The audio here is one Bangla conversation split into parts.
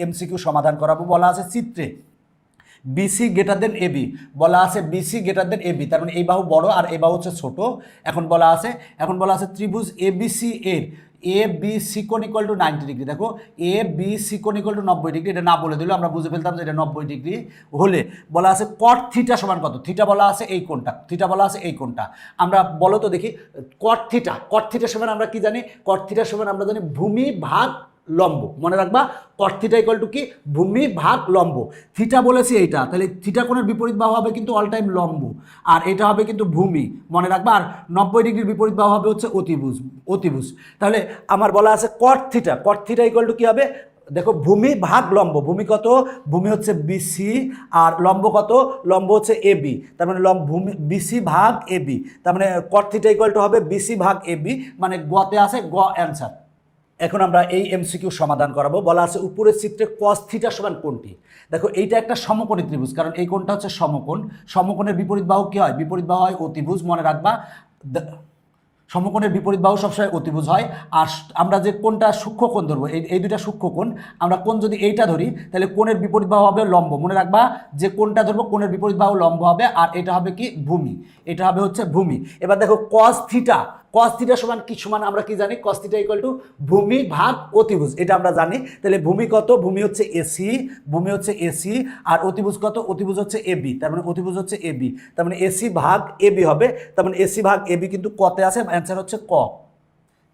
এমসিকিউ সমাধান করাবো। বলা আছে চিত্রে বিসি গ্রেটার দেন এবি, বলা আছে বিসি গ্রেটার দেন এবি, তার মানে এই বাহু বড় আর এই বাহু হচ্ছে ছোট। এখন বলা আছে ত্রিভুজ এবিসি এর এ বি সি কোণ ইকুয়াল টু 90 ডিগ্রি। দেখো এ বি সি কোণ ইকুয়াল টু 90 ডিগ্রি, এটা না বলে দিলেও আমরা বুঝে ফেলতাম যে এটা 90 ডিগ্রি হলে বলা আছে কট থিটা সমান কত। থিটা বলা আছে এই কোণটা, থিটা বলা আছে এই কোণটা। আমরা বলো তো দেখি কট থিটা সমান আমরা কি জানি? কট থিটা সমান আমরা জানি ভূমি ভাগ লম্ব। মনে রাখবা কট থিটা ইকুয়াল টু কি? ভূমি ভাগ লম্ব। থিটা বলেছি এইটা, তাহলে থিটা কোণের বিপরীত বাহু হবে কিন্তু অল টাইম লম্ব, আর এটা হবে কিন্তু ভূমি, মনে রাখবা। আর 90 ডিগ্রির বিপরীত বাহু হবে হচ্ছে অতিভুজ। তাহলে আমার বলা আছে কট থিটা ইকুয়াল টু কি হবে? দেখো ভূমি ভাগ লম্ব, ভূমি কত? ভূমি হচ্ছে বিসি, আর লম্ব কত? লম্ব হচ্ছে এবি, তার মানে ভূমি বিসি ভাগ এবি, তার মানে কট থিটা ইকুয়াল টু হবে বিসি ভাগ এবি, মানে গতে আছে গ অ্যান্সার। এখন আমরা এই এমসিকিউ সমাধান করাবো। বলা আছে উপরের চিত্রে কস থিটা সমান কোণটি। দেখো এইটা একটা সমকোণী ত্রিভুজ, কারণ এই কোণটা হচ্ছে সমকোণ। সমকোণের বিপরীত বাহু কি হয়? বিপরীত বাহু হয় অতিভুজ, মনে রাখবা। সমকোণের বিপরীত বাহু সবসময় অতিভুজ হয়। আর আমরা যে কোণটা সূক্ষ্ম কোণ ধরবো, এই দুইটা সূক্ষ্ম কোণ, আমরা কোণ যদি এইটা ধরি তাহলে কোণের বিপরীত বাহু হবে লম্ব। মনে রাখবা যে কোণটা ধরবো কোণের বিপরীত বাহু লম্ব হবে, আর এটা হবে কি? ভূমি। এটা হবে হচ্ছে ভূমি। এবার দেখো কস থিটা সমান কি সমান? আমরা কি জানি? কস থিটা ইকুয়াল টু ভূমি ভাগ অতিভুজ, এটা আমরা জানি। তাহলে ভূমি কত? ভূমি হচ্ছে এসি, আর অতিভুজ কত? অতিভুজ হচ্ছে এবি, তার মানে অতিভুজ হচ্ছে এবি, তার মানে এসি ভাগ এবি হবে, তার মানে এসি ভাগ এবি কিন্তু কতে আছে, অ্যান্সার হচ্ছে ক।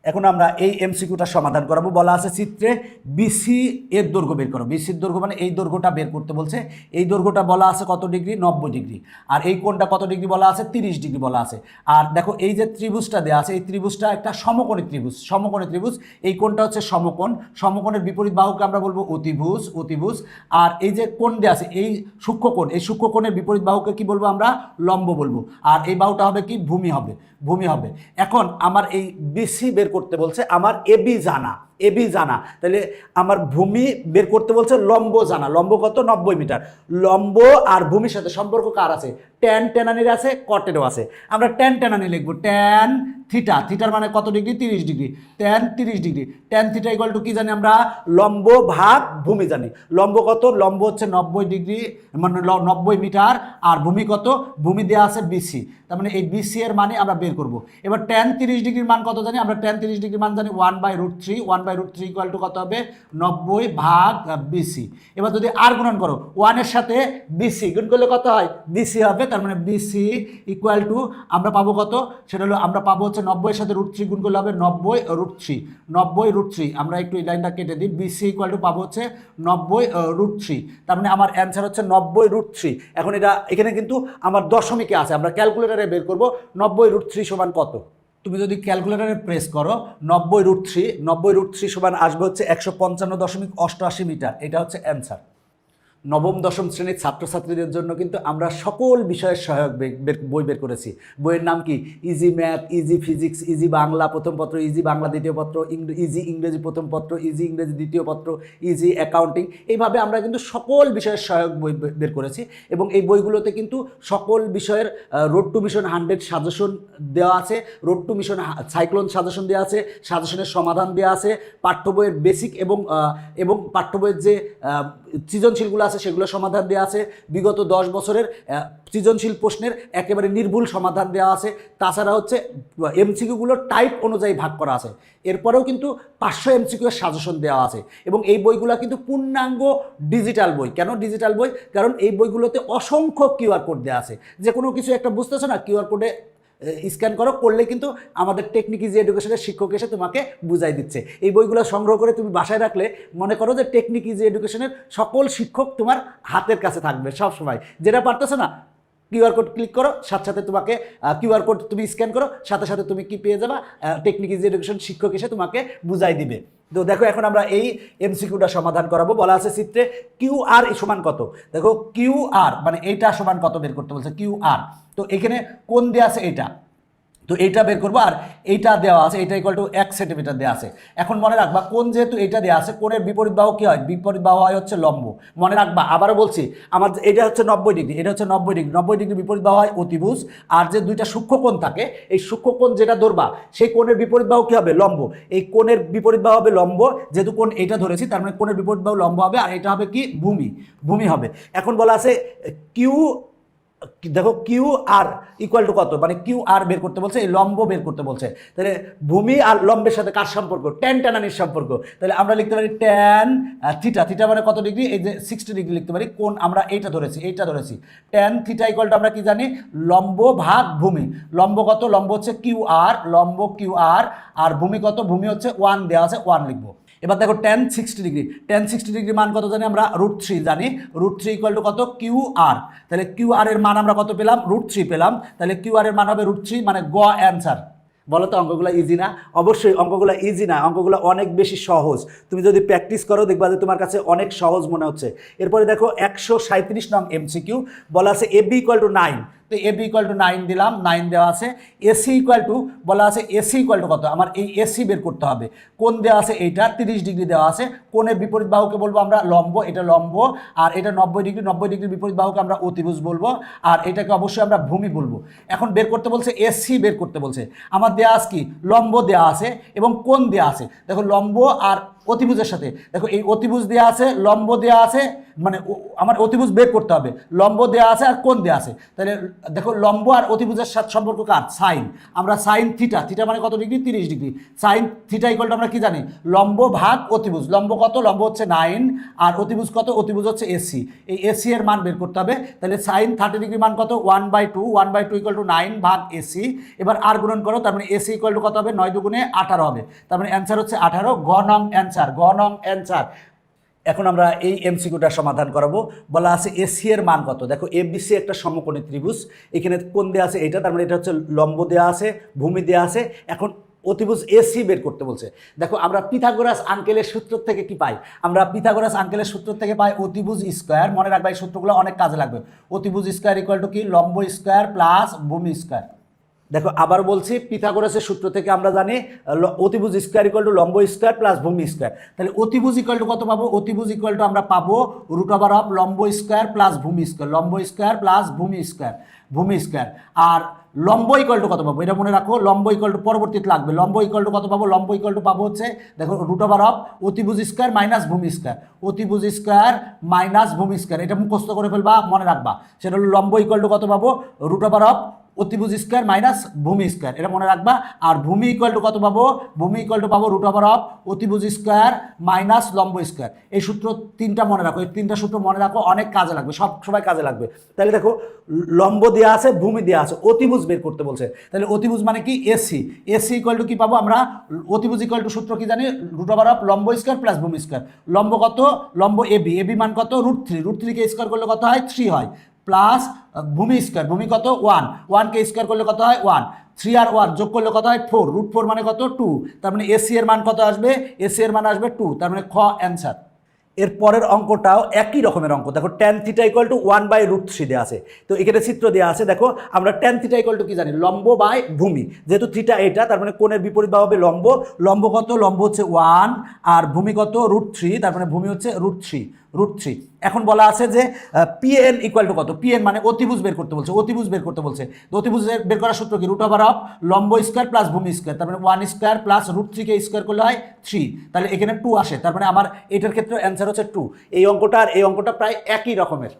এখন আমরা এই এমসিকিউটা সমাধান করাবো। বলা আছে চিত্রে বিসি এর দৈর্ঘ্য বের করো। বিসির দৈর্ঘ্য মানে এই দৈর্ঘ্যটা বের করতে বলছে। এই দৈর্ঘ্যটা বলা আছে কত ডিগ্রি? 90 ডিগ্রি। আর এই কোণটা কত ডিগ্রি বলা আছে? 30 ডিগ্রি বলা আছে। আর দেখো এই যে ত্রিভুজটা দেওয়া আছে, এই ত্রিভুজটা একটা সমকোণী ত্রিভুজ। এই কোণটা হচ্ছে সমকোণের বিপরীত বাহুকে আমরা বলবো অতিভুজ। আর এই যে কোণ দেওয়া আছে, এই সূক্ষ্মকোণের বিপরীত বাহুকে কি বলবো? আমরা লম্ব বলবো। আর এই বাহুটা হবে কি? ভূমি হবে। এখন আমার এই বিসি বের করতে বলছে, আমার এবি জানা, তাহলে আমার ভূমি বের করতে বলছে, লম্ব জানা। লম্ব কত? 90 মিটার। লম্ব আর ভূমির সাথে সম্পর্ক কার আছে? ট্যানানির আছে, কটেরও আছে। আমরা ট্যানানি লিখবো। ট্যান থিটার মানে কত degree? 30 degree. Tan 30 degree. Tan theta equal to কি জানি আমরা? লম্ব ভাগ ভূমি জানি। লম্ব কত? লম্ব হচ্ছে 90 ডিগ্রি, মানে 90 মিটার। আর ভূমি কত? ভূমি দেওয়া আছে বিসি, তার মানে এই বিসি এর মানে আমরা বের করব। এবার ট্যান 30 ডিগ্রির মান কত জানি? আমরা ট্যান 30 ডিগ্রির মান জানি 1/√3। 1/√3 ইকুয়াল টু কত হবে? 90 ভাগ বিসি। এবার যদি আর গুণন করো, 1 এর সাথে বিসি গুণ করলে কত হয়? বিসি হবে, তার মানে বিসি ইকুয়াল টু আমরা পাবো কত? সেটা হলো আমরা পাবো হচ্ছে 90 এর সাথে √3 গুণ করলে হবে 90√3। আমরা একটু এই লাইনটা কেটে দিই। বিসি ইকুয়াল টু পাবো হচ্ছে 90√3, তার মানে আমার অ্যান্সার হচ্ছে 90√3। এখন এখানে কিন্তু আমার দশমিকে আছে, আমরা ক্যালকুলেটারে বের করবো 90√3 সমান কত। তুমি যদি ক্যালকুলেটারে প্রেস করো 90√3 সমান আসবে হচ্ছে 155.88 মিটার। এটা হচ্ছে অ্যান্সার। নবম দশম শ্রেণীর ছাত্রছাত্রীদের জন্য কিন্তু আমরা সকল বিষয়ের সহায়ক বই বের করেছি। বইয়ের নাম কি? Easy math, easy physics, easy Bangla প্রথম পত্র, ইজি বাংলা দ্বিতীয় পত্র, ইজি ইংরেজি প্রথম পত্র, ইজি ইংরেজি দ্বিতীয় পত্র, ইজি অ্যাকাউন্টিং। এইভাবে আমরা কিন্তু সকল বিষয়ের সহায়ক বই বের করেছি, এবং এই বইগুলোতে কিন্তু সকল বিষয়ের রোড টু মিশন 100 সাজেশন দেওয়া আছে, road two mission cyclone suggestion দেওয়া আছে, সাজেশনের সমাধান দেওয়া আছে, পাঠ্য বইয়ের বেসিক এবং পাঠ্য বইয়ের যে সৃজনশীলগুলো আছে সেগুলো সমাধান দেওয়া আছে। বিগত 10 বছরের সৃজনশীল প্রশ্নের একেবারে নির্ভুল সমাধান দেওয়া আছে। তাছাড়া হচ্ছে এমসিকিউগুলো টাইপ অনুযায়ী ভাগ করা আছে। এরপরেও কিন্তু 500 এমসিকিউ এর সাজেশন দেওয়া আছে, এবং এই বইগুলো কিন্তু পূর্ণাঙ্গ ডিজিটাল বই। কেন ডিজিটাল বই? কারণ এই বইগুলোতে অসংখ্য কিউআর কোড দেওয়া আছে। যে কোনো কিছু একটা বুঝতেছো না, কিউআর কোডে স্ক্যান করলে কিন্তু আমাদের টেকনিক ইজি এডুকেশনের শিক্ষক এসে তোমাকে বুঝাই দিচ্ছে। এই বইগুলো সংগ্রহ করে তুমি বাসায় রাখলে মনে করো যে টেকনিক ইজি এডুকেশনের সকল শিক্ষক তোমার হাতের কাছে থাকবে সব সময়। যেটা পারতেছো না, কিউআর কোড ক্লিক করো, সাথে তোমাকে কিউআর কোড তুমি স্ক্যান করো, সাথে তুমি কি পেয়ে যাবা? টেকনিক ইজি এডুকেশন শিক্ষক এসে তোমাকে বুঝাই দিবে। তো দেখো এখন আমরা এই এমসিকিউটা সমাধান করাবো। বলা আছে চিত্রে কিউআর সমান কত। দেখো কিউআর মানে এইটা সমান কত বের করতে বলছে, কিউআর। তো এখানে কোণ দেওয়া আছে, এটা তো এইটা বের করবো, আর এইটা দেওয়া আছে, এইটা ইকুয়াল টু 1 সেন্টিমিটার দেওয়া আছে। এখন মনে রাখবা কোণ যেহেতু এইটা দেওয়া আছে, কোণের বিপরীত বাহু কি হয়? বিপরীত বাহু হয় হচ্ছে লম্ব। মনে রাখবা, আবারও বলছি, আমার এটা হচ্ছে 90 ডিগ্রি, এটা হচ্ছে 90 ডিগ্রি, 90 ডিগ্রি বিপরীত বাহু হয় অতিভুজ। আর যে দুইটা সূক্ষ্ম কোণ থাকে, এই সূক্ষ্ম কোণ যেটা ধরবা সেই কোণের বিপরীত বাহু কি হবে? লম্ব। এই কোণের বিপরীত বাহু হবে লম্ব, যেহেতু কোণ এইটা ধরেছি তার মানে কোণের বিপরীত বাহু লম্ব হবে, আর এটা হবে কি? ভূমি। ভূমি হবে। এখন বলা আছে কিউ, দেখো কিউ আর ইকুয়াল টু কত, মানে কিউ আর বের করতে বলছে, এই লম্ব বের করতে বলছে। তাহলে ভূমি আর লম্বের সাথে কার সম্পর্ক? ট্যান টানানির সম্পর্ক। তাহলে আমরা লিখতে পারি ট্যান থিটা, থিটা মানে কত ডিগ্রি? এই যে 60 ডিগ্রি লিখতে পারি। কোণ আমরা এইটা ধরেছি, এইটা ধরেছি। ট্যান থিটা ইকুয়াল টু আমরা কি জানি? লম্ব ভাগ ভূমি। লম্ব কত? লম্ব হচ্ছে কিউ আর, লম্ব কিউ আর। আর ভূমি কত? ভূমি হচ্ছে 1 দেওয়া আছে, 1 লিখবো। এবার দেখো tan 60 ডিগ্রি, tan 60 ডিগ্রি মান কত জানি আমরা? √3 জানি। √3 ইকুয়াল টু কত? Q R. তাহলে কিউ আর এর মান আমরা কত পেলাম? √3 পেলাম। তাহলে কিউ আর এর মান হবে √3, মানে গ অ্যান্সার। বলো তো অঙ্কগুলো ইজি না? অবশ্যই অঙ্কগুলো ইজি না, অঙ্কগুলো অনেক বেশি সহজ। তুমি যদি প্র্যাকটিস করো দেখবা যে তোমার কাছে অনেক সহজ মনে হচ্ছে। এরপরে দেখো 137 নং এমসিকিউ, বলা আছে এবি ইকুয়াল টু 9। তো এবি ইকুয়াল টু 9 দিলাম, 9 দেওয়া আছে। এসি ইকুয়াল টু, বলা আছে এসি ইকুয়াল টু কত? আমার এই এসি বের করতে হবে। কোণ দেওয়া আছে এইটা 30 ডিগ্রি দেওয়া আছে। কোণের বিপরীত বাহুকে বলবো আমরা লম্ব, এটা লম্ব। আর এটা 90 ডিগ্রি, 90 ডিগ্রির বিপরীত বাহুকে আমরা অতিভুজ বলবো। আর এটাকে অবশ্যই আমরা ভূমি বলবো। এখন বের করতে বলছে এসি বের করতে বলছে। আমার দেওয়া আছে কি? লম্ব দেওয়া আছে এবং কোণ দেওয়া আছে। দেখো লম্ব আর অতিভুজের সাথে, দেখো এই অতিভুজ দেওয়া আছে, লম্ব দেওয়া আছে, মানে আমার অতিভুজ বের করতে হবে। লম্ব দেওয়া আছে আর কোণ দেওয়া আছে। তাহলে দেখো লম্ব আর অতিভুজের সাথে সম্পর্ক কার? সাইন। আমরা সাইন থিটা, থিটা মানে কত degree? 30 degree. Sine theta equal to আমরা কি জানি? লম্ব ভাগ অতিভুজ। লম্ব কত? লম্ব হচ্ছে 9, আর অতিভুজ কত? অতিভুজ হচ্ছে এসি। এই এসি এর মান বের করতে হবে। তাহলে সাইন 30 ডিগ্রি মান কত? 1/2, 1/2 ইকুয়াল টু 9 ভাগ এসি। এবার আর গুণন করো, তার মানে এসি ইকুয়াল টু কত হবে? 9 দুগুণে 18 হবে। তার মানে অ্যান্সার হচ্ছে 18, গ নং অ্যান্সার, গ নং অ্যান্সার। এখন আমরা এই এমসিকিউটা সমাধান করাবো। বলা আছে এসি এর মান কত? দেখো এবিসি একটা সমকোণী ত্রিভুজ, এখানে কোণ দেওয়া আছে এইটা, তার মানে এটা হচ্ছে লম্ব দেওয়া আছে, ভূমি দেওয়া আছে। এখন অতিভুজ এসি বের করতে বলছে। দেখো আমরা পিথাগোরাস আঙ্কেলের সূত্র থেকে কি পাই? আমরা পিথাগোরাস আঙ্কেলের সূত্র থেকে পাই অতিভুজ স্কোয়ার। মনে রাখবা এই সূত্রগুলো অনেক কাজে লাগবে। অতিভুজ স্কোয়ার ইকুয়াল টু কি? লম্ব স্কোয়ার প্লাস ভূমি স্কোয়ার। দেখো আবার বলছি, পিথাগোরাসের সূত্র থেকে আমরা জানি অতিভুজ স্কোয়ার ইকুয়াল টু লম্ব স্কোয়ার প্লাস ভূমি স্কোয়ার। তাহলে অতিভুজ ইকুয়াল টু কত পাবো? অতিভুজ ইকুয়াল টু আমরা পাবো √অফ লম্ব স্কোয়ার প্লাস ভূমি স্কোয়ার, লম্ব স্কোয়ার প্লাস ভূমি স্কোয়ার, ভূমি স্কোয়ার। আর লম্ব ইকুয়াল টু কত পাবো? এটা মনে রাখো, লম্ব ইকুয়াল টু পরবর্তীতে লাগবে। লম্ব ইকুয়াল টু কত পাবো? লম্ব ইকুয়াল টু পাবো হচ্ছে, দেখো √অফ অতিভুজ স্কোয়ার মাইনাস ভূমি স্কোয়ার, অতিভুজ স্কোয়ার মাইনাস ভূমি স্কোয়ার। এটা মুখস্থ করে ফেলবা, মনে রাখবা। সেটা হলো লম্ব ইকুয়াল টু কত পাবো? √অফ অতিভুজ স্কোয়ার মাইনাস ভূমি স্কোয়ার, এটা মনে রাখবা। আর ভূমি ইকুয়াল টু কত পাবো? ভূমি ইকুয়াল টু পাবো √অফ অতিভুজ স্কোয়ার মাইনাস লম্ব স্কোয়ার। এই সূত্র তিনটা মনে রাখো, এই তিনটা সূত্র মনে রাখো, অনেক কাজে লাগবে, সবাই কাজে লাগবে। তাহলে দেখো লম্ব দেওয়া আছে, ভূমি দেওয়া আছে, অতিভুজ বের করতে বলছে। তাহলে অতিভুজ মানে কি? এসি। এসি ইকুয়াল টু কি পাবো আমরা? অতিভুজ ইকুয়াল টু সূত্র কি জানি? √অফ লম্ব স্কোয়ার প্লাস ভূমি স্কোয়ার। লম্ব কত? লম্ব এবি, এবি মান কত? √3, √3 কে স্কোয়ার করলে কত হয়? 3 হয়, প্লাস ভূমি স্কোয়ার, ভূমি কত? 1, 1 কে স্কোয়ার করলে কত হয়? 1, 3 আর 1 যোগ করলে কত হয়? 4, √4 মানে কত? 2। তার মানে এসি এর মান কত আসবে? এসি এর মান আসবে 2, তার মানে খ অ্যান্সার। এর পরের অঙ্কটাও একই রকমের অঙ্ক। দেখো ট্যান থিটা ইকুয়াল টু 1/√3 দেওয়া আছে। তো এখানে চিত্র দেওয়া আছে। দেখো আমরা ট্যান থিটা ইকুয়াল টু কি জানি? লম্ব বাই ভূমি। যেহেতু থিটা এটা, তার মানে কোণের বিপরীত বাহু হবে লম্ব। লম্ব কত? লম্ব হচ্ছে 1, আর ভূমি কত? √3, তার মানে ভূমি হচ্ছে √3। এখন বলা আছে যে পিএন ইকুয়াল টু কত? পিএন মানে অতিভুজ বের করতে বলছে, অতিভুজ বের করতে বলছে। তো অতিভুজ বের করার সূত্র কি? √অফ লম্ব স্কোয়ার প্লাস ভূমি স্কোয়ার, তার মানে 1 স্কোয়ার প্লাস √3 কে স্কোয়ার করলে হয় 3। তাহলে এখানে 2 আসে, তার মানে আমার এটার ক্ষেত্রে অ্যান্সার হচ্ছে 2। এই অঙ্কটা আর এই অঙ্কটা প্রায় একই রকমের।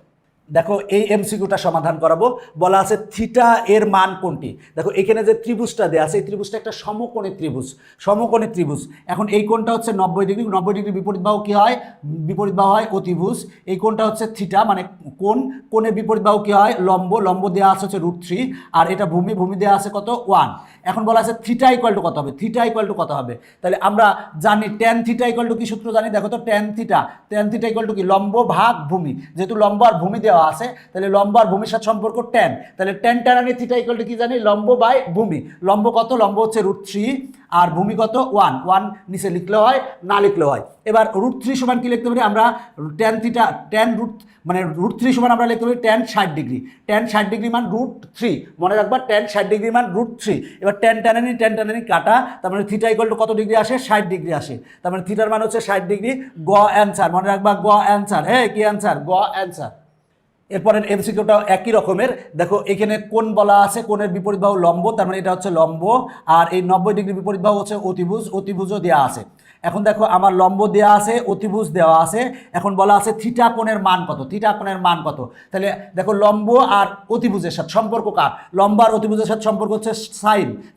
দেখো এই এমসিকিউটা সমাধান করাবো। বলা আছে থিটা এর মান কোনটি? দেখো এখানে যে ত্রিভুজটা দেওয়া আছে, এই ত্রিভুজটা একটা সমকোণী ত্রিভুজ, সমকোণী ত্রিভুজ। এখন এই কোণটা হচ্ছে 90 ডিগ্রি, 90 ডিগ্রি বিপরীত বাহু কি হয়? বিপরীত বাহু হয় অতিভুজ। এই কোণটা হচ্ছে থিটা, মানে কোণের বিপরীত বাহু কি হয়? লম্ব, লম্ব দেওয়া আছে হচ্ছে √3, আর এটা ভূমি, ভূমি দেওয়া আছে কত? 1। এখন বলা আছে থিটা ইকুয়াল টু কত হবে? থিটা ইকুয়াল টু কত হবে? তাহলে আমরা জানি ট্যান থিটা ইকুয়াল টু কি সূত্র জানি? দেখো তো ট্যান থিটা ইকুয়াল টু কি? লম্ব ভাগ ভূমি। যেহেতু লম্ব আর ভূমি দেওয়া আছে, তাহলে লম্ব আর ভূমির সাথে সম্পর্ক ট্যান। তাহলে ট্যান ট্যানানি থিটা ইকুয়াল টু কি জানি? লম্ব বাই ভূমি। লম্ব কত? লম্ব হচ্ছে √3, আর ভূমি কত 1, 1 নিচে লিখলেও হয়, না লিখলেও হয়। এবার √3 সমান কি লিখতে পারি আমরা, tan থিটা, tan √3 সমান আমরা লিখতে পারি tan 60 ডিগ্রি। tan 60 ডিগ্রি মান √3, মনে রাখবা tan 60 ডিগ্রি মান √3। এবার tan tan কাটা, তার মানে থিটা ইকুয়াল টু কত ডিগ্রি আসে, 60 ডিগ্রি আসে। তার মানে থিটার মান হচ্ছে 60 ডিগ্রি। গ অ্যান্সার, মনে রাখবা গ অ্যান্সার। কি অ্যান্সার, গ অ্যান্সার। এরপরের এমসিকিউটাও একই রকমের। দেখো এখানে কোণ বলা আছে, কোণের বিপরীত বাহু লম্ব, তার মানে এটা হচ্ছে লম্ব, আর এই 90 ডিগ্রি বিপরীত বাহু হচ্ছে অতিভুজ, অতিভুজও দেওয়া আছে। এখন দেখো আমার লম্ব দেওয়া আছে, অতিভুজ দেওয়া আছে। এখন বলা আছে থিটা কোণের মান কত, থিটা কোণের মান কত। তাহলে দেখো লম্ব আর অতিভুজের সাথে সম্পর্ক কার, লম্ব আর অতিভুজের সাথে সম্পর্ক হচ্ছে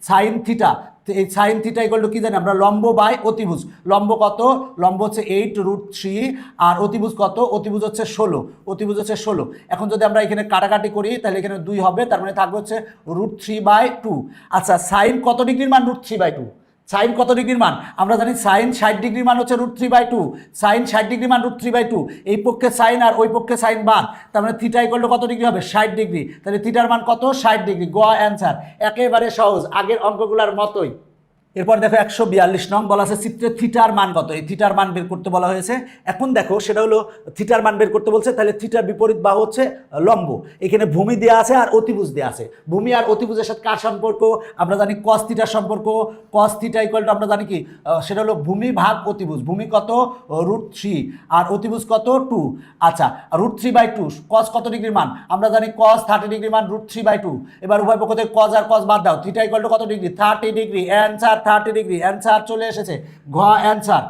সাইন থিটা। এই সাইন থিটা ইকুয়াল টু কি জানি আমরা, লম্ব বাই অতিভুজ। লম্ব কত, লম্ব হচ্ছে 8√3, আর অতিভুজ কত, অতিভুজ হচ্ছে 16, অতিভুজ হচ্ছে 16। এখন যদি আমরা এখানে কাটাকাটি করি তাহলে এখানে 2 হবে, তার মানে থাকবে হচ্ছে √3/2। আচ্ছা সাইন কত ডিগ্রির মান, √3/2। সাইন কত ডিগ্রির মান আমরা জানি, সাইন 60 ডিগ্রির মান হচ্ছে √3/2। সাইন 60 ডিগ্রির মান √3/2। এই পক্ষে সাইন আর ওই পক্ষে সাইন বাদ, তার মানে থিটা ইকুয়াল টু কত ডিগ্রি হবে, 60 ডিগ্রি। তাহলে থিটার মান কত, 60 ডিগ্রি। গ অ্যান্সার, একেবারে সহজ, আগের অঙ্কগুলোর মতোই। এরপর দেখো 142 নং বলা আছে চিত্রে থিটার মান কত, এই থিটার মান বের করতে বলা হয়েছে। এখন দেখো সেটা হলো থিটার মান বের করতে বলছে, তাহলে থিটার বিপরীত বাহু হচ্ছে লম্ব। এখানে ভূমি দেওয়া আছে আর অতিভুজ দেওয়া আছে। ভূমি আর অতিভুজের সাথে কার সম্পর্ক আমরা জানি, cos থিটার সম্পর্ক। cos থিটা ইকুয়াল টু আমরা জানি কি, সেটা হলো ভূমি ভাগ অতিভুজ। ভূমি কত √3 আর অতিভুজ কত 2। আচ্ছা √3/2, cos কত ডিগ্রির মান আমরা জানি, cos 30 ডিগ্রি মান √3/2। এবার উভয় পক্ষ থেকে cos আর cos বাদ দাও, থিটা ইকুয়াল টু কত degree, 30 degree. Answer 30 degree, answer চলে এসেছে, ঘ অ্যান্সার।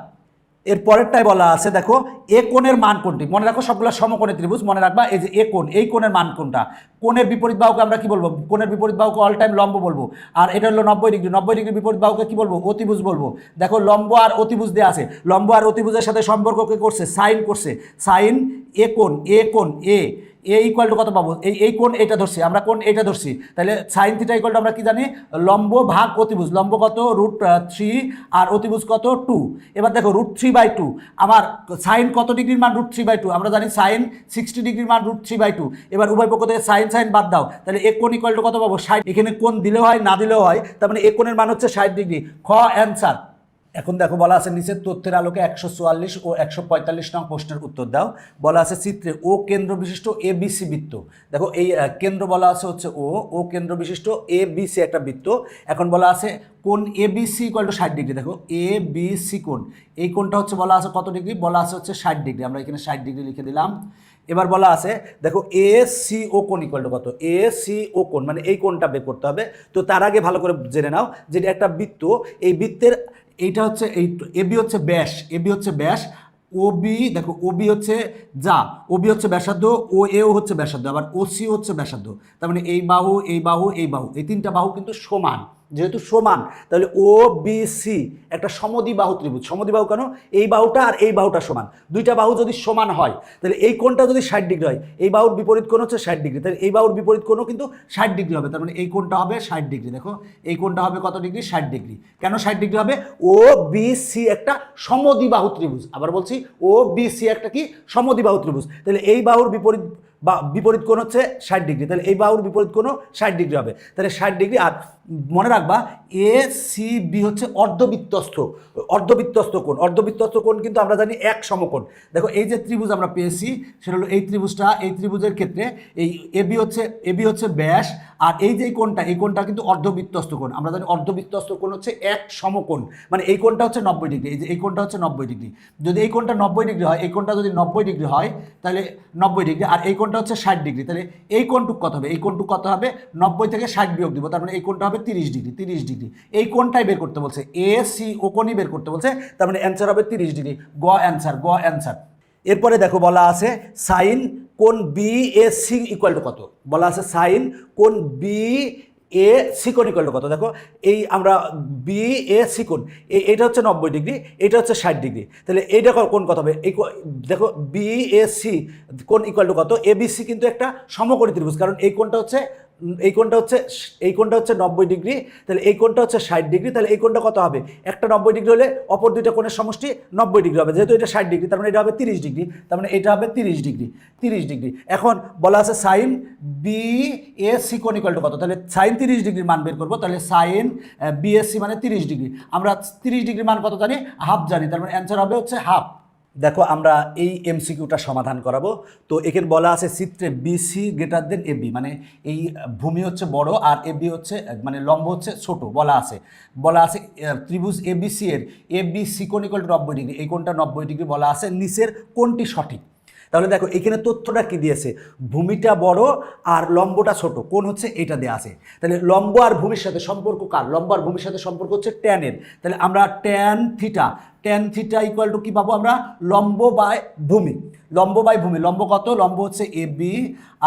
এর পরেরটাই বলা আছে দেখো এ কোণের মান কোনটি, মনে রাখো সবগুলো সমকোণী ত্রিভুজ, মনে রাখবা এই যে এ কোণ, এই কোণের মান কোনটা। কোণের বিপরীত বাহুকে আমরা কি বলবো, কোণের বিপরীত বাহুকে অল টাইম লম্ব বলবো। আর এটা হলো 90 ডিগ্রি, 90 ডিগ্রি বিপরীত বাহুকে কি বলবো, অতিভুজ বলবো। দেখো লম্ব আর অতিভুজ দেওয়া আছে, লম্ব আর অতিভুজের সাথে সম্পর্ক কে করছে, সাইন করছে। সাইন এ কোণ এ ইকুয়াল টু কত পাবো, এই কোণ এটা ধরছি আমরা, কোণ এটা ধরছি, তাহলে সাইন থিটা ইকুয়াল টু আমরা কি জানি, লম্ব ভাগ অতিভুজ। লম্ব কত √3 আর অতিভুজ কত 2। এবার দেখো √3/2, আমার সাইন কত ডিগ্রির মান, √3/2। আমরা জানি সাইন 60 ডিগ্রির মান √3/2। এবার উভয় পক্ষ থেকে সাইন বাদ দাও, তাহলে এ কোণ ইকুয়াল টু কত পাবো, 60। এখানে কোণ দিলেও হয় না দিলেও হয়, তার মানে এ কোণের মান হচ্ছে 60 ডিগ্রি। খ অ্যান্সার। এখন দেখো বলা আছে নিচের তথ্যের আলোকে 144 ও 145 নং প্রশ্নের উত্তর দাও। বলা আছে চিত্রে ও কেন্দ্র বিশিষ্ট এবিসি বৃত্ত। দেখো এই কেন্দ্র বলা আছে হচ্ছে ও কেন্দ্র বিশিষ্ট এবিসি একটা বৃত্ত। এখন বলা আছে কোণ এবিসি ইকুয়াল টু 60 ডিগ্রি। দেখো এবিসি কোণ, এই কোণটা হচ্ছে বলা আছে কত ডিগ্রি, বলা আছে হচ্ছে 60 ডিগ্রি। আমরা এখানে 60 ডিগ্রি লিখে দিলাম। এবার বলা আছে দেখো এসিও কোণ ইকুয়াল টু কত, এসিও কোণ মানে এই কোণটা বের করতে হবে। তো তার আগে ভালো করে জেনে নাও যে একটা বৃত্ত, এই বৃত্তের এইটা হচ্ছে এই এবি হচ্ছে ব্যাস, এবি হচ্ছে ব্যাস, ওবি দেখো ওবি হচ্ছে ওবি হচ্ছে ব্যাসার্ধ, ও এও হচ্ছে ব্যাসার্ধ, আবার ওসি হচ্ছে ব্যাসার্ধ। তার মানে এই বাহু এই বাহু এই বাহু, এই তিনটা বাহু কিন্তু সমান। যেহেতু সমান তাহলে ও বি সি একটা সমদ্বিবাহু ত্রিভুজ। সমদ্বিবাহু কেন, এই বাহুটা আর এই বাহুটা সমান। দুইটা বাহু যদি সমান হয় তাহলে এই কোণটা যদি 60 ডিগ্রি হয়, এই বাহুর বিপরীত কোণ হচ্ছে 60 ডিগ্রি, তাহলে এই বাহুর বিপরীত কোণও কিন্তু 60 ডিগ্রি হবে। তার মানে এই কোণটা হবে 60 ডিগ্রি। দেখো এই কোণটা হবে কত ডিগ্রি, 60 ডিগ্রি। কেন 60 ডিগ্রি হবে, ও বি সি একটা সমদ্বিবাহু ত্রিভুজ। আবার বলছি ও বি সি একটা কি, সমদ্বিবাহু ত্রিভুজ। তাহলে এই বাহুর বিপরীত কোণ হচ্ছে 60 ডিগ্রি, তাহলে এই বাহুর বিপরীত কোণও 60 ডিগ্রি হবে। তাহলে 60 ডিগ্রি। আর মনে রাখবা এ সি বি হচ্ছে অর্ধবৃত্তস্থ কোণ। অর্ধবৃত্তস্থ কোণ কিন্তু আমরা জানি এক সমকোণ। দেখো এই যে ত্রিভুজ আমরা পেয়েছি সেটা হলো এই ত্রিভুজটা, এই ত্রিভুজের ক্ষেত্রে এই এবি হচ্ছে ব্যাস, আর এই যে কোণটা, এই কোণটা কিন্তু অর্ধবৃত্তস্থ কোণ। আমরা জানি অর্ধবৃত্তস্থ কোণ হচ্ছে এক সমকোণ, মানে এই কোণটা হচ্ছে 90 ডিগ্রি, এই যে এই কোণটা হচ্ছে 90 ডিগ্রি। যদি এই কোণটা 90 ডিগ্রি হয়, এই কোণটা যদি 90 ডিগ্রি হয় তাহলে 90 ডিগ্রি, আর এই কোণটা হচ্ছে 60 ডিগ্রি, তাহলে এই কোণটুক কত হবে, এই কোণটুক কত হবে, 90 থেকে 60 বিয়োগ দিব, তার মানে এই কোণটা হবে 30 ডিগ্রি। 30 ডিগ্রি এই কোণটাই বের করতে বলছে, এ সি ও কোণই বের করতে বলছে, তার মানে অ্যান্সার হবে 30 ডিগ্রি। গ অ্যান্সার। এরপরে দেখো বলা আছে সাইন কোণ B A C equal to কত। বলা আছে সাইন কোণ বি এ সি কোণ ইকুয়াল টু কত। দেখো এই আমরা বি এ সি কোণ, এইটা হচ্ছে 90 ডিগ্রি, এটা হচ্ছে 60 ডিগ্রি, তাহলে এইটা কোণ কত হবে, এই দেখো বি এ সি কোণ ইকুয়াল টু কত। এ বি সি কিন্তু একটা সমকোণী ত্রিভুজ, কারণ এই কোণটা হচ্ছে এই কোণটা হচ্ছে 90 ডিগ্রি, তাহলে এই কোণটা হচ্ছে 60 ডিগ্রি, তাহলে এই কোণটা কত হবে? একটা 90 ডিগ্রি হলে অপর দুইটা কোণের সমষ্টি 90 ডিগ্রি হবে, যেহেতু এটা 60 ডিগ্রি তার মানে এটা হবে 30 ডিগ্রি, তার মানে এটা হবে 30 ডিগ্রি। এখন বলা আছে সাইন বিএসসি কোণ ইকুয়াল টু কত, তাহলে সাইন 30 ডিগ্রির মান বের করবো, তাহলে সাইন বিএসসি মানে 30 ডিগ্রি, আমরা 30 ডিগ্রির মান কত জানি? হাফ জানি, তার মানে অ্যান্সার হবে হচ্ছে হাফ। দেখো আমরা এই এমসিকিউটা সমাধান করাবো। তো এখানে বলা আছে চিত্রে বিসি গ্রেটার দেন এবি, মানে এই ভূমি হচ্ছে বড় আর এবি হচ্ছে মানে লম্ব হচ্ছে ছোট। বলা আছে ত্রিভুজ এবিসি এর এবিসি কোণ ইকুয়াল টু 90 ডিগ্রি, এই কোণটা 90 ডিগ্রি বলা আছে, নিচের কোণটি সঠিক। তাহলে দেখো এখানে তথ্যটা কি দিয়েছে, ভূমিটা বড় আর লম্বটা ছোট, কোণ হচ্ছে এটা দেওয়া আছে। তাহলে লম্ব আর ভূমির সাথে সম্পর্ক কার? লম্ব আর ভূমির সাথে সম্পর্ক হচ্ছে ট্যানের। তাহলে আমরা ট্যান থিটা ইকুয়াল টু কি পাবো আমরা? লম্ব বাই ভূমি, লম্ব কত? লম্ব হচ্ছে এবি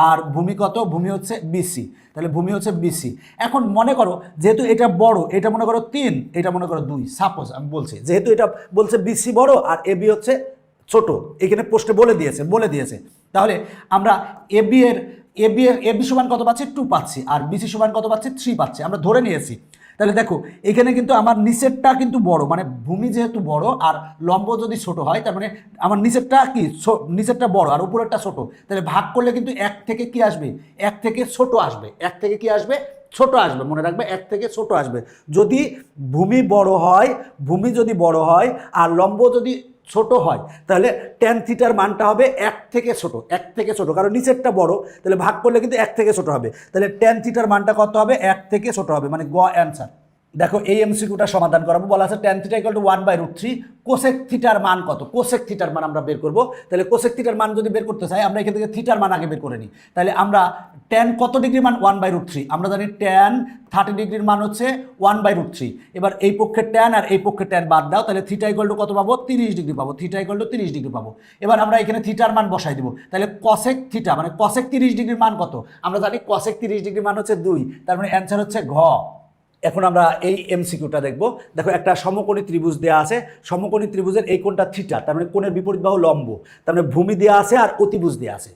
আর ভূমি কত? ভূমি হচ্ছে বিসি, তাহলে ভূমি হচ্ছে বিসি। এখন মনে করো যেহেতু এটা বড়, এটা মনে করো 3, এটা মনে করো 2, সাপোজ আমি বলছি, যেহেতু এটা বলছে বিসি বড় আর এবি হচ্ছে ছোট, এখানে পোস্টে বলে দিয়েছে, তাহলে আমরা এবি সমান কত পাচ্ছি? 2 পাচ্ছি, আর বিসি সমান কত পাচ্ছি? 3 পাচ্ছি, আমরা ধরে নিয়েছি। তাহলে দেখো এখানে কিন্তু আমার নিচেরটা কিন্তু বড়, মানে ভূমি যেহেতু বড় আর লম্ব যদি ছোট হয়, তার মানে আমার নিচেরটা বড় আর উপরেরটা ছোট, তাহলে ভাগ করলে কিন্তু 1 থেকে কি আসবে? 1 থেকে ছোট আসবে, 1 থেকে কি আসবে? ছোট আসবে, মনে রাখবে 1 থেকে ছোট আসবে। যদি ভূমি যদি বড় হয় আর লম্ব যদি ছোট হয়, তাহলে ট্যান থিটার মানটা হবে 1 থেকে ছোট, কারণ নিচেরটা বড়, তাহলে ভাগ করলে কিন্তু 1 থেকে ছোট হবে, তাহলে ট্যান থিটার মানটা কত হবে? 1 থেকে ছোট হবে, মানে গ অ্যান্সার। দেখো এই এমসিকিউটা সমাধান করাবো। বলা আছে tan theta equal to 1/√3, cosec থিটার মান কত? কোসেক থিটার মান আমরা বের করব। তাহলে কোসেক থিটার মান যদি বের করতে চাই, আমরা এখান থেকে থিটার মান আগে বের করে নিই। তাহলে আমরা ট্যান কত ডিগ্রির মান? 1/√3, আমরা জানি ট্যান 30 ডিগ্রির মান হচ্ছে 1/√3। এবার এই পক্ষের ট্যান আর এই পক্ষের ট্যান বাদ দাও, তাহলে থিটা ইকুয়াল টু কত পাবো? 30 ডিগ্রি পাবো, এবার আমরা এখানে থিটার মান বসাই দিব, তাহলে কসেক থিটা মানে কসেক 30 ডিগ্রির মান কত? আমরা জানি কসেক 30 ডিগ্রির মান হচ্ছে 2, তার মানে অ্যান্সার হচ্ছে ঘ। এখন আমরা এই এমসিকিউটা দেখব। দেখো একটা সমকোণী ত্রিভুজ দেওয়া আছে, সমকোণী ত্রিভুজের এই কোণটা থিটা, তার মানে কোণের বিপরীত বাহু লম্ব, তার মানে ভূমি দেওয়া আছে আর অতিভুজ দেওয়া আছে,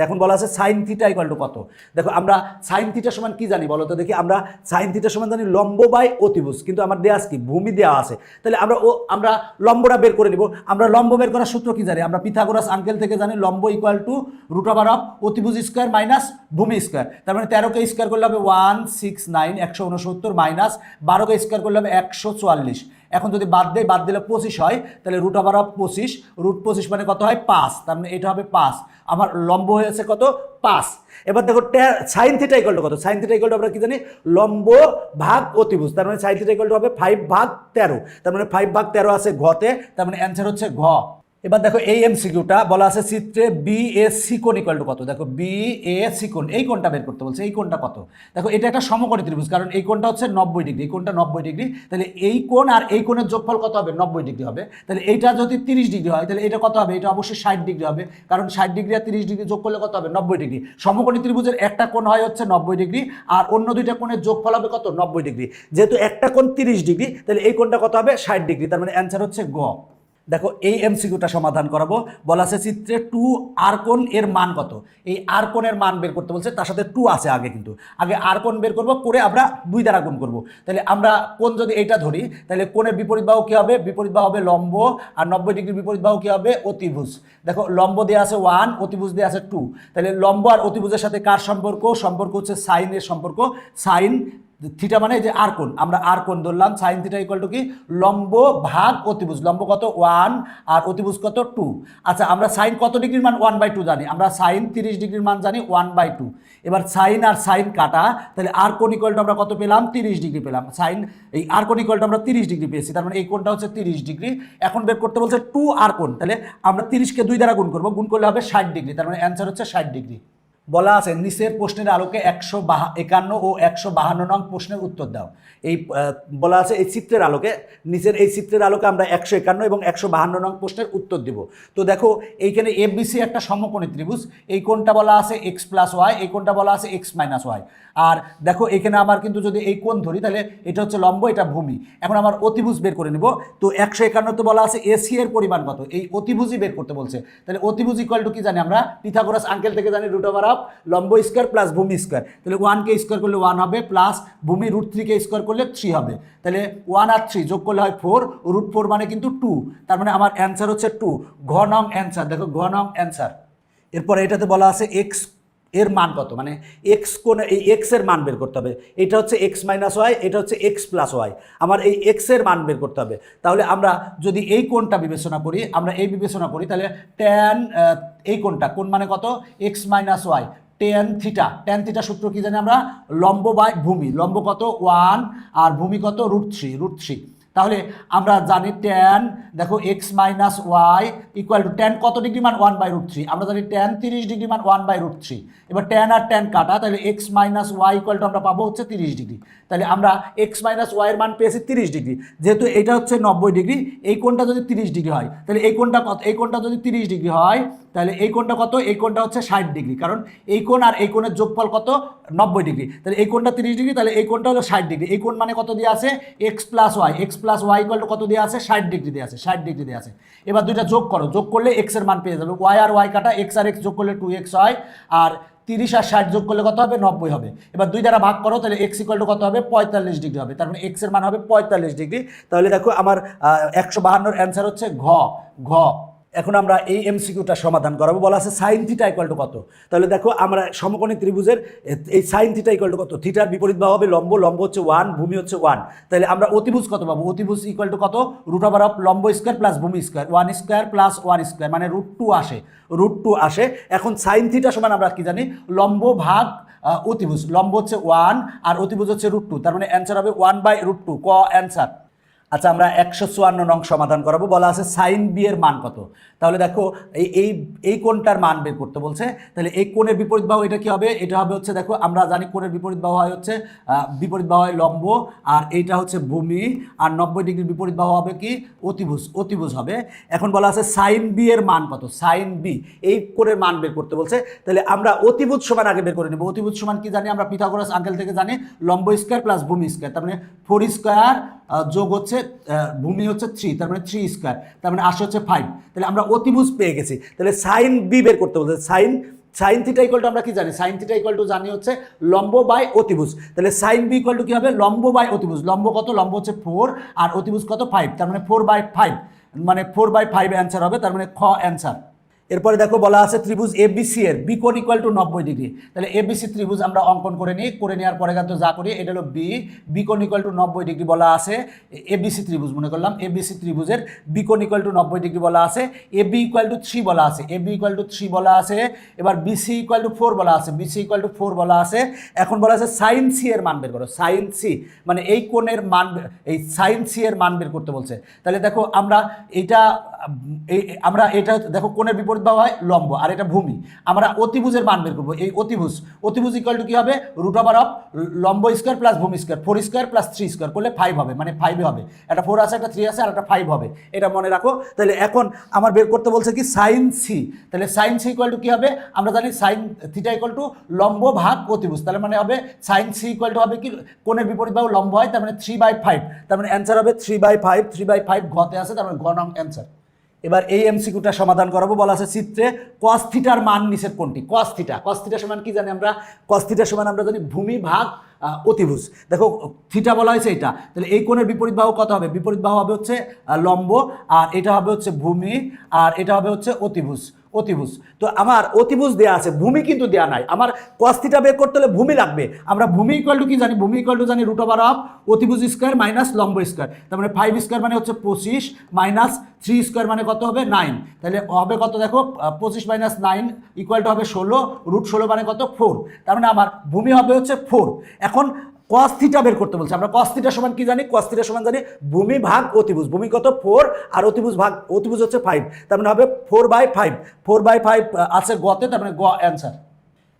এখন বলা আছে সাইন থিটা ইকুয়াল টু কত? দেখো আমরা সাইন থিটা সমান কি জানি বলো তো দেখি? আমরা সাইন থিটা সমান জানি লম্ব বাই অতিভুজ, কিন্তু আমার দেওয়া আছে কি? ভূমি দেওয়া আছে। তাহলে আমরা লম্বটা বের করে নিব। আমরা লম্ব বের করার সূত্র কি জানি? আমরা পিথাগোরাস আঙ্কেল থেকে জানি লম্ব ইকুয়াল টু √ অফ অতিভুজ স্কোয়ার মাইনাস ভূমি স্কোয়ার, তার মানে 13কে স্কোয়ার করলে হবে 169 169 মাইনাস 12কে স্কোয়ার করলে হবে 144। এখন যদি বাদ দিলে 25 হয়, তাহলে √ অফ 25, √25 মানে কত হয়? 5, তার মানে এটা হবে 5। আমার লম্ব হয়েছে কত? 5। এবার দেখো সাইন থিটা ইকুয়াল টু কত? সাইন থিটা ইকুয়াল টু আমরা কি জানি? লম্ব ভাগ অতিভুজ, তার মানে সাইন থিটা ইকুয়াল টু হবে 5/13, তার মানে 5/13 আছে ঘতে, তার মানে অ্যান্সার হচ্ছে ঘ। এবার দেখো এই এমসিকিউটা বলা আছে চিত্রে বিএসি কোণ ইকুয়াল টু কত? দেখো বিএসি কোণ, এই কোণটা বের করতে বলছে, এই কোণটা কত? দেখো এটা একটা সমকোণী ত্রিভুজ, কারণ এই কোণটা হচ্ছে 90 ডিগ্রি, এই কোণটা 90 ডিগ্রি, তাহলে এই কোণ আর এই কোণের যোগফল কত হবে? 90 ডিগ্রি হবে। তাহলে এইটা যদি 30 ডিগ্রি হয়, তাহলে এটা কত হবে? এটা অবশ্যই 60 ডিগ্রি হবে, কারণ 60 ডিগ্রি আর 30 ডিগ্রি যোগ করলে কত হবে? 90 ডিগ্রি। সমকোণী ত্রিভুজের একটা কোণ হয় হচ্ছে 90 ডিগ্রি আর অন্য দুইটা কোণের যোগফল হবে কত? 90 ডিগ্রি। যেহেতু একটা কোণ 30 ডিগ্রি, তাহলে এই কোণটা কত হবে? 60 ডিগ্রি, তার মানে অ্যান্সার হচ্ছে গ। দেখো এই এমসিকিউটা সমাধান করাবো। বলা আছে চিত্রে 2 আর কোণ এর মান কত? এই আর কোণের মান বের করতে বলছে, তার সাথে 2 আছে আগে, কিন্তু আগে আর কোণ বের করবো, করে আমরা 2 দ্বারা গুণ করবো। তাহলে আমরা কোণ যদি এইটা ধরি, তাহলে কোণের বিপরীত বাহু কি হবে? বিপরীত বাহু হবে লম্ব, আর 90 ডিগ্রির বিপরীত বাহু কি হবে? অতিভুজ। দেখো লম্ব দেওয়া আছে 1, অতিভুজ দেওয়া আছে 2, তাহলে লম্ব আর অতিভুজের সাথে কার সম্পর্ক? সম্পর্ক হচ্ছে সাইনের সম্পর্ক। সাইন থিটা মানে যে আর কোণ, আমরা আর কোণ ধরলাম, সাইন থিটা ইকুয়াল টু কি? লম্ব ভাগ অতিভুজ, লম্ব কত? 1 আর অতিভুজ কত? 2। আচ্ছা আমরা সাইন কত ডিগ্রির মান? 1/2 জানি, আমরা সাইন 30 ডিগ্রির মান জানি 1/2। এবার সাইন আর সাইন কাটা, তাহলে আর কোণ ইকুয়াল টু আমরা কত পেলাম? 30 ডিগ্রি পেলাম। সাইন এই আর কোণ ইকুয়াল টু আমরা 30 ডিগ্রি পেয়েছি, তার মানে এই কোণটা হচ্ছে 30 ডিগ্রি। এখন বের করতে বলছে 2 আর কোণ, তাহলে আমরা 30কে 2 দ্বারা গুণ করবো, গুণ করলে হবে 60 ডিগ্রি, তার মানে অ্যান্সার হচ্ছে 60 ডিগ্রি। বলা আছে নিচের প্রশ্নের আলোকে 151 ও 152 নং প্রশ্নের উত্তর দাও। এই বলা আছে এই চিত্রের আলোকে, নিচের এই চিত্রের আলোকে আমরা 151 এবং 152 নং প্রশ্নের উত্তর দিব। তো দেখো এইখানে এবিসি একটা সমকোণী ত্রিভুজ, এই কোণটা বলা আছে x+y, এই কোণটা বলা আছে x-y। আর দেখো এখানে আমার কিন্তু যদি এই কোণ ধরি, তাহলে এটা হচ্ছে লম্ব, এটা ভূমি। এখন আমার অতিভুজ বের করে নেব। তো 151 তো বলা আছে এসি এর পরিমাণ কত? এই অতিভুজই বের করতে বলছে। তাহলে অতিভুজ ইকুয়াল টু কি জানি? আমরা পিথাগোরাস আঙ্কেল থেকে জানি √ অফ লম্ব স্কোয়ার প্লাস ভূমি স্কোয়ার, তাহলে 1কে স্কোয়ার করলে 1 হবে, প্লাস ভূমি √3কে স্কোয়ার করলে 3 হবে, তাহলে 1 আর 3 যোগ করলে হয় 4, √4 মানে কিন্তু 2, তার মানে আমার অ্যান্সার হচ্ছে 2, ঘ নং অ্যান্সার। দেখো ঘ নং অ্যান্সার। এরপরে এটাতে বলা আছে এক্স এর মান কত, মানে এক্স কোন, এই এক্স এর মান বের করতে হবে। এটা হচ্ছে এক্স মাইনাস ওয়াই, এটা হচ্ছে এক্স প্লাস ওয়াই, আমার এই এক্স এর মান বের করতে হবে। তাহলে আমরা যদি এই কোণটা বিবেচনা করি, আমরা এই বিবেচনা করি, তাহলে ট্যান এই কোণটা, কোণ মানে কত, x minus y, tan theta. Tan theta সূত্র কি জানি আমরা, লম্ব বাই ভূমি, লম্ব কত 1 আর ভূমি কত √3। তাহলে আমরা জানি ট্যান, দেখো x minus y equal to tan কত ডিগ্রি মান 1/√3, আমরা জানি ট্যান 30 ডিগ্রি মান 1/√3। এবার ট্যান আর ট্যান কাটা, তাহলে x minus y equal to আমরা পাবো হচ্ছে 30 ডিগ্রি। তাহলে আমরা এক্স মাইনাস ওয়াইয়ের মান পেয়েছি 30 ডিগ্রি, যেহেতু এটা হচ্ছে 90 ডিগ্রি, এই কোণটা যদি 30 ডিগ্রি হয়, তাহলে এই কোণটা কত, এই কোণটা যদি 30 ডিগ্রি হয়, তাহলে এই কোণটা কত, এই কোণটা হচ্ছে 60 ডিগ্রি, কারণ এই কোণ আর এই কোণের যোগফল কত 90 ডিগ্রি, তাহলে এই কোণটা 30 ডিগ্রি, তাহলে এই কোণটা হলো 60 ডিগ্রি। এই কোণ মানে কত দিয়ে আছে, x plus y equal to কত দিয়ে আছে, 60 ডিগ্রি দিয়ে আছে, 60 ডিগ্রি দিয়ে আছে। এবার দুইটা যোগ করো, যোগ করলে এক্স এর মান পেয়ে যাবে, ওয়াই আর ওয়াই কাটা, এক্স আর এক্স যোগ করলে 2x হয়, আর 30 আর 60 যোগ করলে কত হবে, 90 হবে। এবার দুই দ্বারা ভাগ করো, তাহলে এক্স ইকুয়াল টু কত হবে, 45 ডিগ্রি হবে, তার মানে এক্স এর মান হবে 45 ডিগ্রি। তাহলে দেখো আমার 152 অ্যান্সার হচ্ছে ঘ। ঘ। এখন আমরা এই এমসিকিউটা সমাধান করাবো। বলা আছে সাইন থিটা ইকুয়াল টু কত, তাহলে দেখো আমরা সমকোণী ত্রিভুজের এই সাইন থিটা ইকুয়াল টু কত, থিটার বিপরীত বাহু হবে লম্ব, লম্ব হচ্ছে 1, ভূমি হচ্ছে 1, তাহলে আমরা অতিভুজ কত পাবো, অতিভুজ ইকুয়াল টু কত, √ অফ লম্ব স্কোয়ার প্লাস ভূমি স্কোয়ার, 1 স্কোয়ার প্লাস 1 স্কোয়ার, মানে √2 আসে, √2 আসে। এখন সাইন থিটা সমান আমরা কি জানি, লম্ব ভাগ অতিভুজ, লম্ব হচ্ছে 1 আর অতিভুজ হচ্ছে √2, তার মানে অ্যান্সার হবে 1/√2, ক অ্যান্সার। আচ্ছা, আমরা 154 নং সমাধান করাবো। বলা আছে সাইন বি এর মান কত, তাহলে দেখো এই কোণটার মান বের করতে বলছে, তাহলে এই কোণের বিপরীত বাহু এটা কি হবে, এটা হবে হচ্ছে, দেখো আমরা জানি কোণের বিপরীত বাহু হয় হচ্ছে বিপরীত বাহু হয় লম্ব, আর এইটা হচ্ছে ভূমি, আর 90 ডিগ্রির বিপরীত বাহু হবে কি অতিভুজ, অতিভুজ হবে। এখন বলা আছে সাইন বি এর মান কত, সাইন বি এই কোণের মান বের করতে বলছে, তাহলে আমরা অতিভুজ সমান আগে বের করে নেব। অতিভুজ সমান কি জানি আমরা, পিথাগোরাস আঙ্কেল থেকে জানি লম্ব স্কোয়ার প্লাস ভূমি স্কোয়ার, তার মানে 4 স্কোয়ার যোগ হচ্ছে ভূমি হচ্ছে 3, তার মানে 3 স্কোয়ার, তার মানে আসে হচ্ছে 5, তাহলে আমরা অতিভুজ পেয়ে গেছি। তাহলে সাইন বি বের করতে বলতে, সাইন থিটা ইকুয়াল টু আমরা কি জানি, সাইন থিটা ইকুয়াল টু জানি হচ্ছে লম্ব বাই অতিভুজ, তাহলে সাইন বি ইকুয়াল টু কি হবে, লম্ব বাই অতিভুজ, লম্ব কত, লম্ব হচ্ছে 4 আর অতিভুজ কত 5, তার মানে 4/5, মানে 4/5 অ্যান্সার হবে, তার মানে খ অ্যান্সার। এরপরে দেখো বলা আছে ত্রিভুজ এবিসি এর বিকোণ ইকুয়াল টু 90 ডিগ্রি, তাহলে এবিসি ত্রিভুজ আমরা অঙ্কন করে নিই, করে নেওয়ার পরে কিন্তু যা করি, এটা হলো বিকোণ ইকুয়াল টু 90 ডিগ্রি বলা আছে, এবিসি ত্রিভুজ মনে করলাম, এবিসি ত্রিভুজের বিকোণ ইকুয়াল টু 90 ডিগ্রি বলা আছে, এবি ইকুয়াল টু 3 বলা আছে, এবি ইকুয়াল টু 3 বলা আছে, এবার বিসি ইকুয়াল টু 4 বলা আছে, বিসি ইকুয়াল টু 4 বলা আছে। এখন বলা আছে সাইন সি এর মান বের করো, সাইন সি মানে এই কোণের মান, এই সাইন সি এর মান বের করতে বলছে। তাহলে দেখো আমরা এটা দেখো কোণের বিপরীত বাহু হয় লম্ব আর এটা ভূমি, আমরা অতিভুজের মান বের করবো। এই অতিভুজ ইকুয়াল টু কি হবে, √ অফ লম্ব স্কোয়ার প্লাস ভূমি স্কোয়ার, 4 স্কোয়ার প্লাস 3 স্কোয়ার করলে 5 হবে, মানে 5 হবে, একটা 4 আছে, একটা 3 আছে, আর একটা 5 হবে, এটা মনে রাখো। তাহলে এখন আমার বের করতে বলছে কি সাইন সি, তাহলে সাইন সি ইকুয়াল টু কি হবে, আমরা জানি সাইন থিটা ইকুয়াল টু লম্ব ভাগ অতিভুজ, তাহলে মানে হবে সাইন সি ইকুয়াল টু হবে কি, কোণের বিপরীত বাহু লম্ব হয়, তার মানে 3/5, তার মানে অ্যান্সার হবে 3/5 ঘতে আছে, তার মানে ঘ নং অ্যান্সার। এবার এই এমসিকিউটা সমাধান করাবো। বলা আছে চিত্রে কস থিটার মান নিচের কোনটি, কস থিটা সমান কি জানি আমরা, কস থিটা সমান আমরা জানি ভূমি ভাগ অতিভুজ। দেখো থিটা বলা হয়েছে এটা, তাহলে এই কোণের বিপরীত বাহু কত হবে, বিপরীত বাহু হবে হচ্ছে লম্ব, আর এটা হবে হচ্ছে ভূমি, আর এটা হবে হচ্ছে অতিভুজ। তো আমার অতিভুজ দেওয়া আছে, ভূমি কিন্তু দেওয়া নাই, আমার কস থিটা বের করতে হলে ভূমি লাগবে। আমরা ভূমি ইকুয়াল টু কি জানি, ভূমি ইকুয়াল টু জানি √ অফ অতিভুজ স্কোয়ার মাইনাস লম্ব স্কোয়ার, তার মানে 5 স্কোয়ার মানে হচ্ছে 25 মাইনাস 3 স্কোয়ার মানে কত হবে 9, তাহলে হবে কত দেখো 25 মাইনাস 9 ইকুয়াল টু হবে 16, √16 মানে কত 4, তার মানে আমার ভূমি হবে হচ্ছে 4। এখন কস থিটা বের করতে বলছে, আমরা কস থিটা সমান কি জানি, কস থিটা সমান জানি ভূমি ভাগ অতিভুজ, ভূমি কত 4 আর অতিভুজ হচ্ছে 5, তার মানে হবে 4/5 আছে গতে, তার মানে গ অ্যান্সার।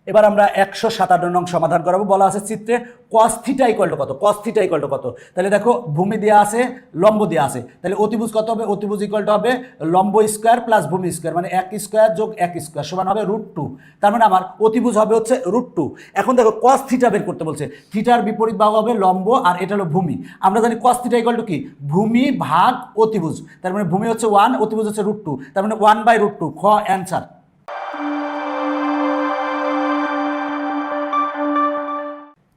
এবার আমরা 157 নং সমাধান করাবো। বলা আছে চিত্রে কস থিটা ইকুয়াল টু কত, কস থিটা ইকুয়াল টু কত, তাহলে দেখো ভূমি দেওয়া আছে, লম্ব দেওয়া আছে, তাহলে অতিভুজ কত হবে, অতিভুজ ইকুয়াল টু হবে লম্ব স্কোয়ার প্লাস ভূমি স্কোয়ার, মানে 1 স্কোয়ার যোগ 1 স্কোয়ার সমান হবে √2, তার মানে আমার অতিভুজ হবে হচ্ছে √2। এখন দেখো কস থিটা বের করতে বলছে, থিটার বিপরীত বাহু হবে লম্ব আর এটা হলো ভূমি, আমরা জানি কস থিটা ইকুয়াল টু কি, ভূমি ভাগ অতিভুজ, তার মানে ভূমি হচ্ছে 1, অতিভুজ হচ্ছে √2, তার মানে 1/√2, খ অ্যান্সার।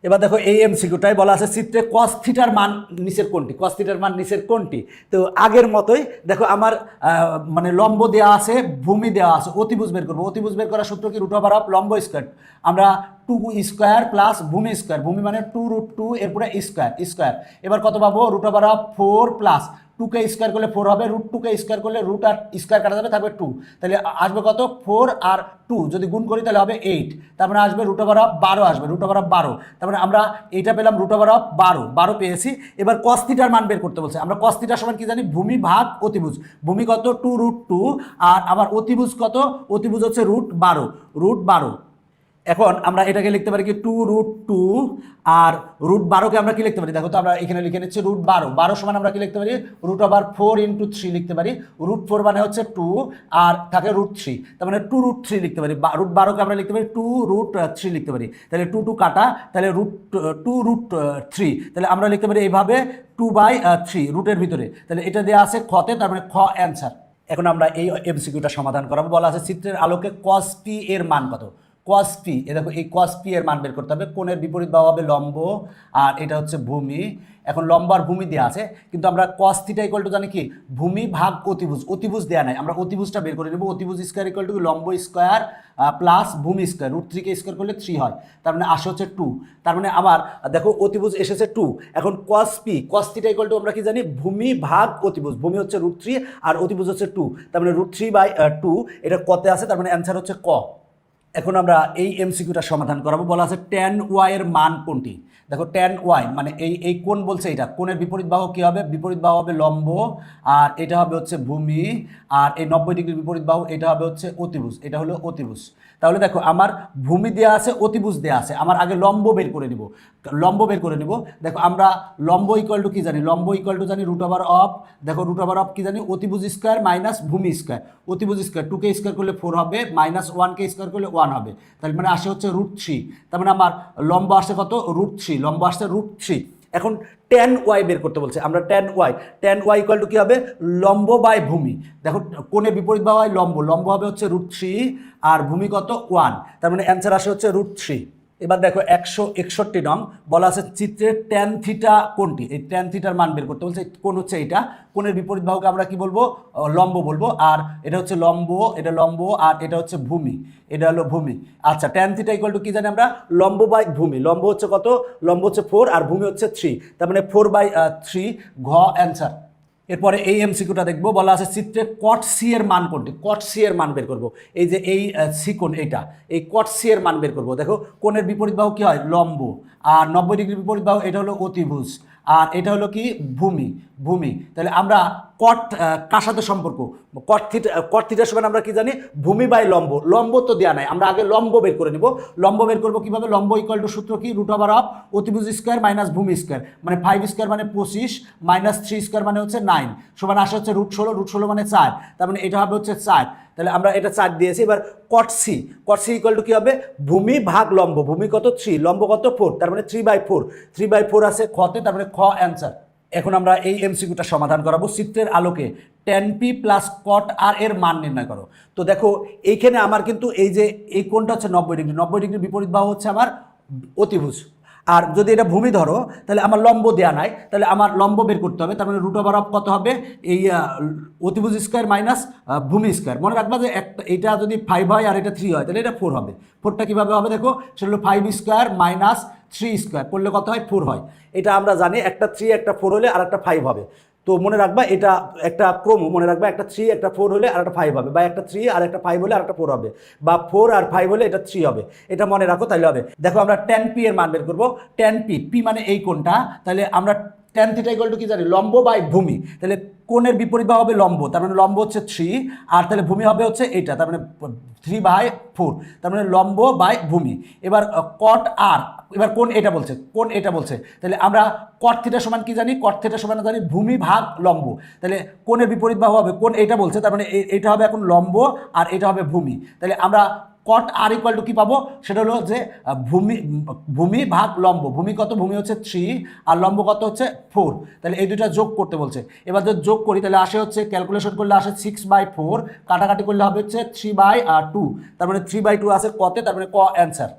এবার দেখো এই এমসিকিউটাই বলা আছে চিত্রে কস থিটার মান নিচের কোনটি, কস থিটার মান নিচের কোনটি। তো আগের মতোই দেখো আমার মানে লম্ব দেওয়া আছে, ভূমি দেওয়া আছে, অতিভুজ বের করবো। অতিভুজ বের করার সূত্র কি, রুট ওভার অফ লম্ব স্কয়ার, আমরা 2 স্কয়ার প্লাস ভূমি স্কয়ার, ভূমি মানে 2√2 এরপরে স্কয়ার স্কয়ার। এবার কত পাবো, রুট ওভার অফ 4 প্লাস 2কে স্কয়ার করলে 4 হবে, √2কে স্কয়ার করলে রুট আর স্কয়ার কাটা যাবে, থাকবে 2, তাহলে আসবে কত 4 আর 2 যদি গুণ করি তাহলে হবে 8, তারপরে আসবে রুট ওভার অফ 12 আসবে, রুট ওভার অফ 12, তারপরে আমরা এইটা পেলাম রুট ওভার অফ 12 পেয়েছি। এবার কস থিটার মান বের করতে বলছে। আমরা কস থিটার সমান কি জানি, ভূমি ভাগ অতিভুজ। ভূমি কত 2√2 আর আমার অতিভুজ কত, অতিভুজ হচ্ছে √12। এখন আমরা এটাকে লিখতে পারি কি 2√2 আর √12কে আমরা কি লিখতে পারি, দেখো তো আমরা এখানে লিখে নিচ্ছি √12 সমান আমরা কি লিখতে পারি, রুট ওভার 4 × 3 লিখতে পারি। √4 মানে হচ্ছে 2 আর থাকে √3, তার মানে 2√3 লিখতে পারি। √12কে আমরা লিখতে পারি 2√3 লিখতে পারি, তাহলে 2 কাটা, তাহলে √2√3, তাহলে আমরা লিখতে পারি এইভাবে 2/3 রুটের ভিতরে, তাহলে এটা দেওয়া আছে খতে, তার মানে খ অ্যান্সার। এখন আমরা এই এমসিকিউটা সমাধান করাবো। বলা আছে চিত্রের আলোকে cos p এর মান কত। cos p, এ দেখো এই cos p এর মান বের করতে হবে। কোণের বিপরীত বাহু হবে লম্ব আর এটা হচ্ছে ভূমি। এখন লম্ব আর ভূমি দেওয়া আছে, কিন্তু আমরা cos থিটা ইকুয়াল টু জানি কি, ভূমি ভাগ অতিভুজ। অতিভুজ দেওয়া নাই, আমরা অতিভুজটা বের করে নেব। অতিভুজ স্কয়ার ইকুয়াল টু লম্ব স্কয়ার প্লাস ভূমি স্কয়ার, √3কে স্কয়ার করলে 3 হয়, তার মানে আসে হচ্ছে 2। তার মানে আমার দেখো অতিভুজ এসেছে 2। এখন cos p, cos theta equal to আমরা কি জানি, ভূমি ভাগ অতিভুজ। ভূমি হচ্ছে √3 আর অতিভুজ হচ্ছে 2, তার মানে √3/2, এটা কতে আছে, তার মানে অ্যান্সার হচ্ছে ক। এখন আমরা এই এমসিকিউটা সমাধান করাবো। বলা আছে tan y এর মান কোনটি। দেখো tan y মানে এই কোণ বলছে, এটা কোণের বিপরীত বাহু কি হবে, বিপরীত বাহু হবে লম্ব আর এটা হবে হচ্ছে ভূমি, আর এই 90 ডিগ্রির বিপরীত বাহু এটা হবে হচ্ছে অতিভুজ, এটা হলো অতিভুজ। তাহলে দেখো আমার ভূমি দেওয়া আছে, অতিভুজ দেওয়া আছে, আমার আগে লম্ব বের করে নিব। লম্ব বের করে নিব। দেখো আমরা লম্ব ইকুয়াল টু কি জানি, লম্ব ইকুয়াল টু জানি রুট ওভার অফ, দেখো রুট ওভার অফ কি জানি, অতিভুজ স্কয়ার মাইনাস ভূমি স্কয়ার। অতিভুজ স্কয়ার 2কে স্কয়ার করলে 4 হবে, মাইনাস 1কে স্কয়ার করলে 1 হবে, তাহলে মানে আসে হচ্ছে √3। তার মানে আমার লম্ব আসছে কত, √3, লম্ব আসছে √3। এখন tan y বের করতে বলছে। আমরা tan y ইকুয়াল টু কি হবে, লম্ব বাই ভূমি। দেখো কোণের বিপরীত বাহু হয় লম্ব, লম্ব হবে হচ্ছে √3 আর ভূমি কত 1, তার মানে অ্যান্সার আসে হচ্ছে √3। এবার দেখো 161 নং বলা আছে চিত্রের tan থিটা কোনটি। এই tan থিটার মান বের করতে বলছে। কোণ হচ্ছে এইটা, কোণের বিপরীত বাহুকে আমরা কি বলবো, লম্ব বলবো, আর এটা হচ্ছে লম্ব, এটা লম্ব আর এটা হচ্ছে ভূমি, এটা হলো ভূমি। আচ্ছা tan থিটা ইকুয়াল টু কি জানি আমরা, লম্ব বাই ভূমি। লম্ব হচ্ছে কত, লম্ব হচ্ছে 4 আর ভূমি হচ্ছে 3, তার মানে 4/3, ঘ অ্যান্সার। এরপরে এই এমসিকিউটা দেখবো। বলা আছে চিত্রে cot c এর মান কোনটি। cot c এর মান বের করব। এই যে এই সি কোণ, এইটা, এই cot c এর মান বের করব। দেখো কোণের বিপরীত বাহু কি হয়, লম্ব, আর 90 ডিগ্রির বিপরীত বাহু এটা হলো অতিভুজ, আর এটা হলো কি ভূমি। তাহলে আমরা কট কার সাথে সম্পর্ক, কট থিটার সমান আমরা কি জানি, ভূমি বাই লম্ব। লম্ব তো দেওয়া নাই, আমরা আগে লম্ব বের করে নিব। লম্ব বের করবো কিভাবে, লম্ব ইকুয়াল টু সূত্র কি, রুট ওভার অফ অতিভুজ স্কয়ার মাইনাস ভূমি স্কয়ার, মানে 5 স্কয়ার মানে 25 মাইনাস 3 স্কয়ার মানে হচ্ছে 9, সমান আসে হচ্ছে √16 মানে 4, তার মানে এটা হবে হচ্ছে 4। তাহলে আমরা এটা 4 দিয়েছি। এবার cot c ইকুয়াল টু কি হবে, ভূমি ভাগ লম্ব। ভূমি কত 3, লম্ব কত 4, তার মানে 3/4 আছে খতে, তার মানে খ অ্যান্সার। এখন আমরা এই এমসিকিউটা সমাধান করাবো। চিত্রের আলোকে tan p plus cot r এর মান নির্ণয় করো। তো দেখো এইখানে আমার কিন্তু এই যে এই কোণটা হচ্ছে 90 ডিগ্রি, 90 ডিগ্রির বিপরীত বাহু হচ্ছে আমার অতিভুজ। আর যদি এটা ভূমি ধরো তাহলে আমার লম্ব দেওয়া নাই, তাহলে আমার লম্ব বের করতে হবে। তার মানে রুট ওভার অফ কত হবে, এই অতিভুজ স্কয়ার মাইনাস ভূমি স্কয়ার। মনে রাখবা যে একটা, এটা যদি 5 হয় আর এটা 3 হয় তাহলে এটা 4 হবে। 4টা কীভাবে হবে দেখো, সেটা হলো 5 স্কয়ার মাইনাস 3 স্কয়ার করলে কত হয়, 4 হয়। এটা আমরা জানি, একটা 3 একটা 4 হলে আর একটা 5 হবে। তো মনে রাখবা এটা একটা ক্রম, মনে রাখবা একটা 3 একটা 4 হলে আর একটা 5 হবে, বা একটা 3 আর একটা 5 হলে আর একটা 4 হবে, বা 4 আর 5 হলে এটা 3 হবে। এটা মনে রাখো, তাহলে হবে। দেখো আমরা tan p এর মান বের করবো। tan p মানে এই কোণটা, তাহলে আমরা tan থিটা ইকুয়াল টু কি জানি, লম্ব বাই ভূমি। তাহলে কোণের বিপরীত বাহু হবে লম্ব, তার মানে লম্ব হচ্ছে 3 আর তাহলে ভূমি হবে হচ্ছে এইটা, তার মানে 3/4, তার মানে লম্ব বাই ভূমি। এবার cot r, এবার কোণ এটা বলছে, তাহলে আমরা cot থিটা সমান কি জানি, cot থিটা সমান জানি ভূমি ভাগ লম্ব। তাহলে কোণের বিপরীত বাহু হবে, কোণ এটা বলছে, তার মানে এটা হবে এখন লম্ব আর এটা হবে ভূমি। তাহলে আমরা cot r ইকুয়াল টু কি পাবো, সেটা হলো যে ভূমি ভাগ লম্ব। ভূমি কত, ভূমি হচ্ছে 3 আর লম্ব কত হচ্ছে 4, তাহলে এই দুইটা যোগ করতে বলছে। এবার যদি যোগ করি তাহলে আসে হচ্ছে, ক্যালকুলেশন করলে আসে 6/4, কাটাকাটি করলে হবে হচ্ছে 3/2, তার মানে 3/2 আছে কতে, তার মানে ক অ্যান্সার।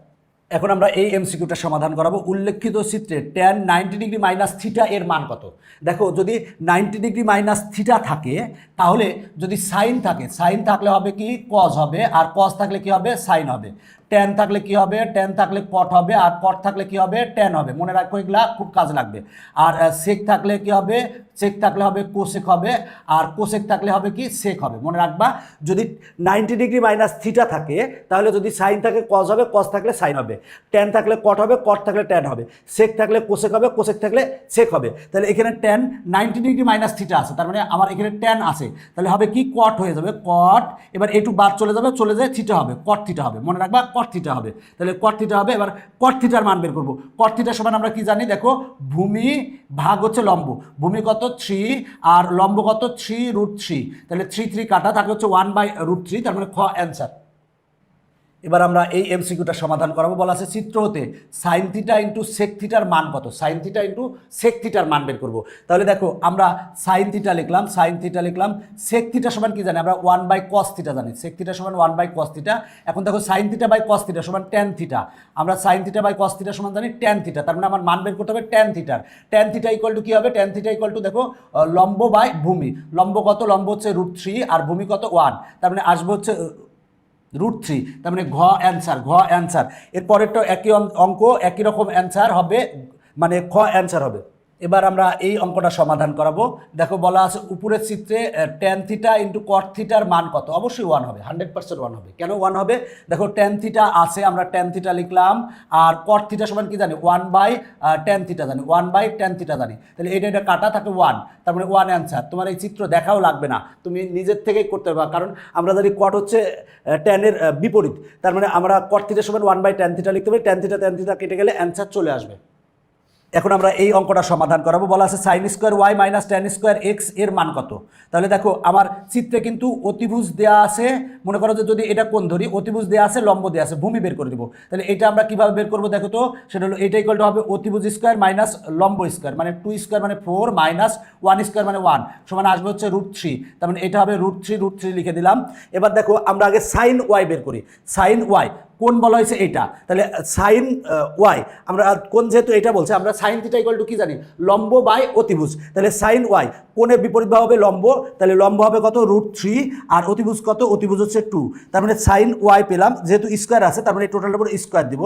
এখন আমরা এই এমসিকিউটা সমাধান করাবো। উল্লেখিত চিত্রে tan 90 ডিগ্রি মাইনাস থিটা এর মান কত? দেখো যদি 90 ডিগ্রি মাইনাস থিটা থাকে তাহলে যদি সাইন থাকে, সাইন থাকলে হবে কি কজ হবে, আর কজ থাকলে কি হবে সাইন হবে। ট্যান থাকলে কি হবে, ট্যান থাকলে কট হবে, আর কট থাকলে কি হবে ট্যান হবে। মনে রাখো এগুলা খুব কাজে লাগবে। আর সেক থাকলে কি হবে, সেক থাকলে হবে কোসেক হবে, আর কোসেক থাকলে হবে কি সেক হবে। মনে রাখবা যদি 90 ডিগ্রি মাইনাস থিটা থাকে তাহলে যদি সাইন থাকে কজ হবে, কজ থাকলে সাইন হবে, ট্যান থাকলে কট হবে, কট থাকলে ট্যান হবে, সেক থাকলে কোসেক হবে, কোসেক থাকলে সেক হবে। তাহলে এখানে ট্যান 90 ডিগ্রি মাইনাস থিটা আছে, তার মানে আমার এখানে ট্যান আছে, তাহলে হবে কি কট হয়ে যাবে কট। এবার একটু বাদ চলে যাবে, চলে যায় থিটা হবে, কট থিটা হবে। মনে রাখবা কট থিটা হবে, তাহলে কট থিটা হবে। এবার কট থিটার মান বের করবো। কট থিটার সমান আমরা কি জানি, দেখো ভূমি ভাগ হচ্ছে লম্ব। ভূমি কত 3 আর লম্ব কত 3√3, তাহলে 3 কাটা থাকে হচ্ছে 1/√3, তার মানে খ অ্যান্সার। এবার আমরা এই এমসিকিউটা সমাধান করাবো। বলা আছে চিত্র হতে সাইন থিটা ইন্টু সেক থিটার মান কত? সাইন থিটা ইন্টু সেক থিটার মান বের করবো। তাহলে দেখো আমরা সাইন থিটা লিখলাম, সাইন থিটা লিখলাম, সেক থিটা সমান কি জানি আমরা 1/cos থিটা জানি, সেক থিটা সমান 1/cos থিটা। এখন দেখো sine theta by cos theta সমান ট্যান থিটা, আমরা sine theta by cos theta সমান জানি ট্যান থিটা, তার মানে আমার মান বের করতে হবে ট্যান থিটার। ট্যান থিটা ইকুয়াল টু কি হবে, ট্যান থিটা ইকুয়াল টু দেখো লম্ব বাই ভূমি। লম্ব কত, লম্ব হচ্ছে √3 আর ভূমি কত 1, তার মানে আসবে হচ্ছে √3, তার মানে ঘ অ্যান্সার, ঘ অ্যান্সার। এরপরেরটা একই অঙ্ক, একই রকম অ্যান্সার হবে, মানে খ অ্যান্সার হবে। এবার আমরা এই অঙ্কটা সমাধান করাবো। দেখো বলা আছে উপরের চিত্রে ট্যান থিটা ইন্টু কট থিটার মান কত? অবশ্যই 1 হবে, 100% 1 হবে। কেন 1 হবে? দেখো ট্যান থিটা আছে, আমরা ট্যান থিটা লিখলাম, আর কট থিটা সমান কি জানি 1/tan থিটা জানি, 1/tan থিটা জানি, তাহলে এটা কাটা থাকে 1, তার মানে 1 অ্যান্সার। তোমার এই চিত্র দেখাও লাগবে না, তুমি নিজের থেকেই করতে পারবা, কারণ আমরা জানি কট হচ্ছে ট্যানের বিপরীত, তার মানে আমরা কট থিটা সমান 1/tan থিটা লিখতে পারি, ট্যান থিটা ট্যান থিটা কেটে গেলে অ্যান্সার চলে আসবে। এখন আমরা এই অঙ্কটা সমাধান করাবো। বলা আছে sine square y minus tan square x এর মান কত? তাহলে দেখো আমার চিত্রে কিন্তু অতিভুজ দেওয়া আছে, মনে করো যে যদি এটা কোণ ধরি, অতিভুজ দেওয়া আছে, লম্ব দেওয়া আছে, ভূমি বের করে দিব। তাহলে এটা আমরা কিভাবে বের করবো দেখো তো, সেটা হলো এটা ইকুয়াল টু হবে অতিভুজ স্কোয়ার মাইনাস লম্ব স্কোয়ার, মানে 2 স্কোয়ার মানে 4 মাইনাস 1 স্কোয়ার মানে 1 সমান আসবে হচ্ছে √3, তার মানে এটা হবে √3 লিখে দিলাম। এবার দেখো আমরা আগে সাইন ওয়াই বের করি। সাইন ওয়াই কোন বলা হয়েছে এটা, তাহলে সাইন ওয়াই আমরা কোন যেহেতু এটা বলছে, আমরা সাইন থিটা ইকুয়াল টু কি জানি লম্ব বাই অতিভুজ, তাহলে সাইন ওয়াই কোণের বিপরীত ভাবে হবে লম্ব, তাহলে লম্ব হবে কত √3 আর অতিভুজ কত, অতিভুজ হচ্ছে 2, তার মানে সাইন ওয়াই পেলাম, যেহেতু স্কোয়ার আছে তার মানে টোটালের উপর স্কোয়ার দিব।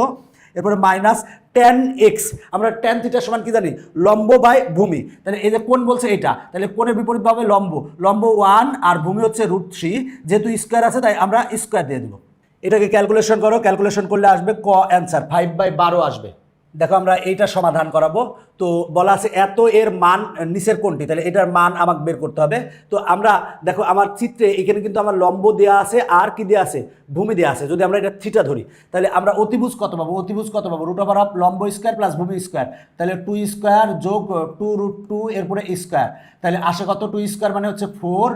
এরপরে মাইনাস ট্যান এক্স, আমরা ট্যান থিটা সমান কি জানি লম্ব বাই ভূমি, তাহলে এই যে কোণ বলছে এটা, তাহলে কোণের বিপরীত ভাবে লম্ব, লম্ব 1 আর ভূমি হচ্ছে √3, যেহেতু স্কোয়ার আছে তাই আমরা স্কোয়ার দিয়ে দেবো। এটাকে ক্যালকুলেশন করো, ক্যালকুলেশন করলে আসবে ক অ্যান্সার 5/12 আসবে। দেখো আমরা এইটা সমাধান করাবো। তো বলা আছে এত এর মান নিচের কোনটি, তাহলে এটার মান আমাকে বের করতে হবে। তো আমরা দেখো আমার চিত্রে এখানে কিন্তু আমার লম্ব দেওয়া আছে আর কি দেওয়া আছে, ভূমি দেওয়া আছে। যদি আমরা এটা থিটা ধরি তাহলে আমরা অতিভুজ কত পাবো, অতিভুজ কত পাবো √অফ লম্ব স্কোয়ার প্লাস ভূমি স্কোয়ার, তাহলে 2 স্কোয়ার যোগ 2√2 এরপরে স্কোয়ার, তাহলে আসে কত 2 স্কোয়ার মানে হচ্ছে 4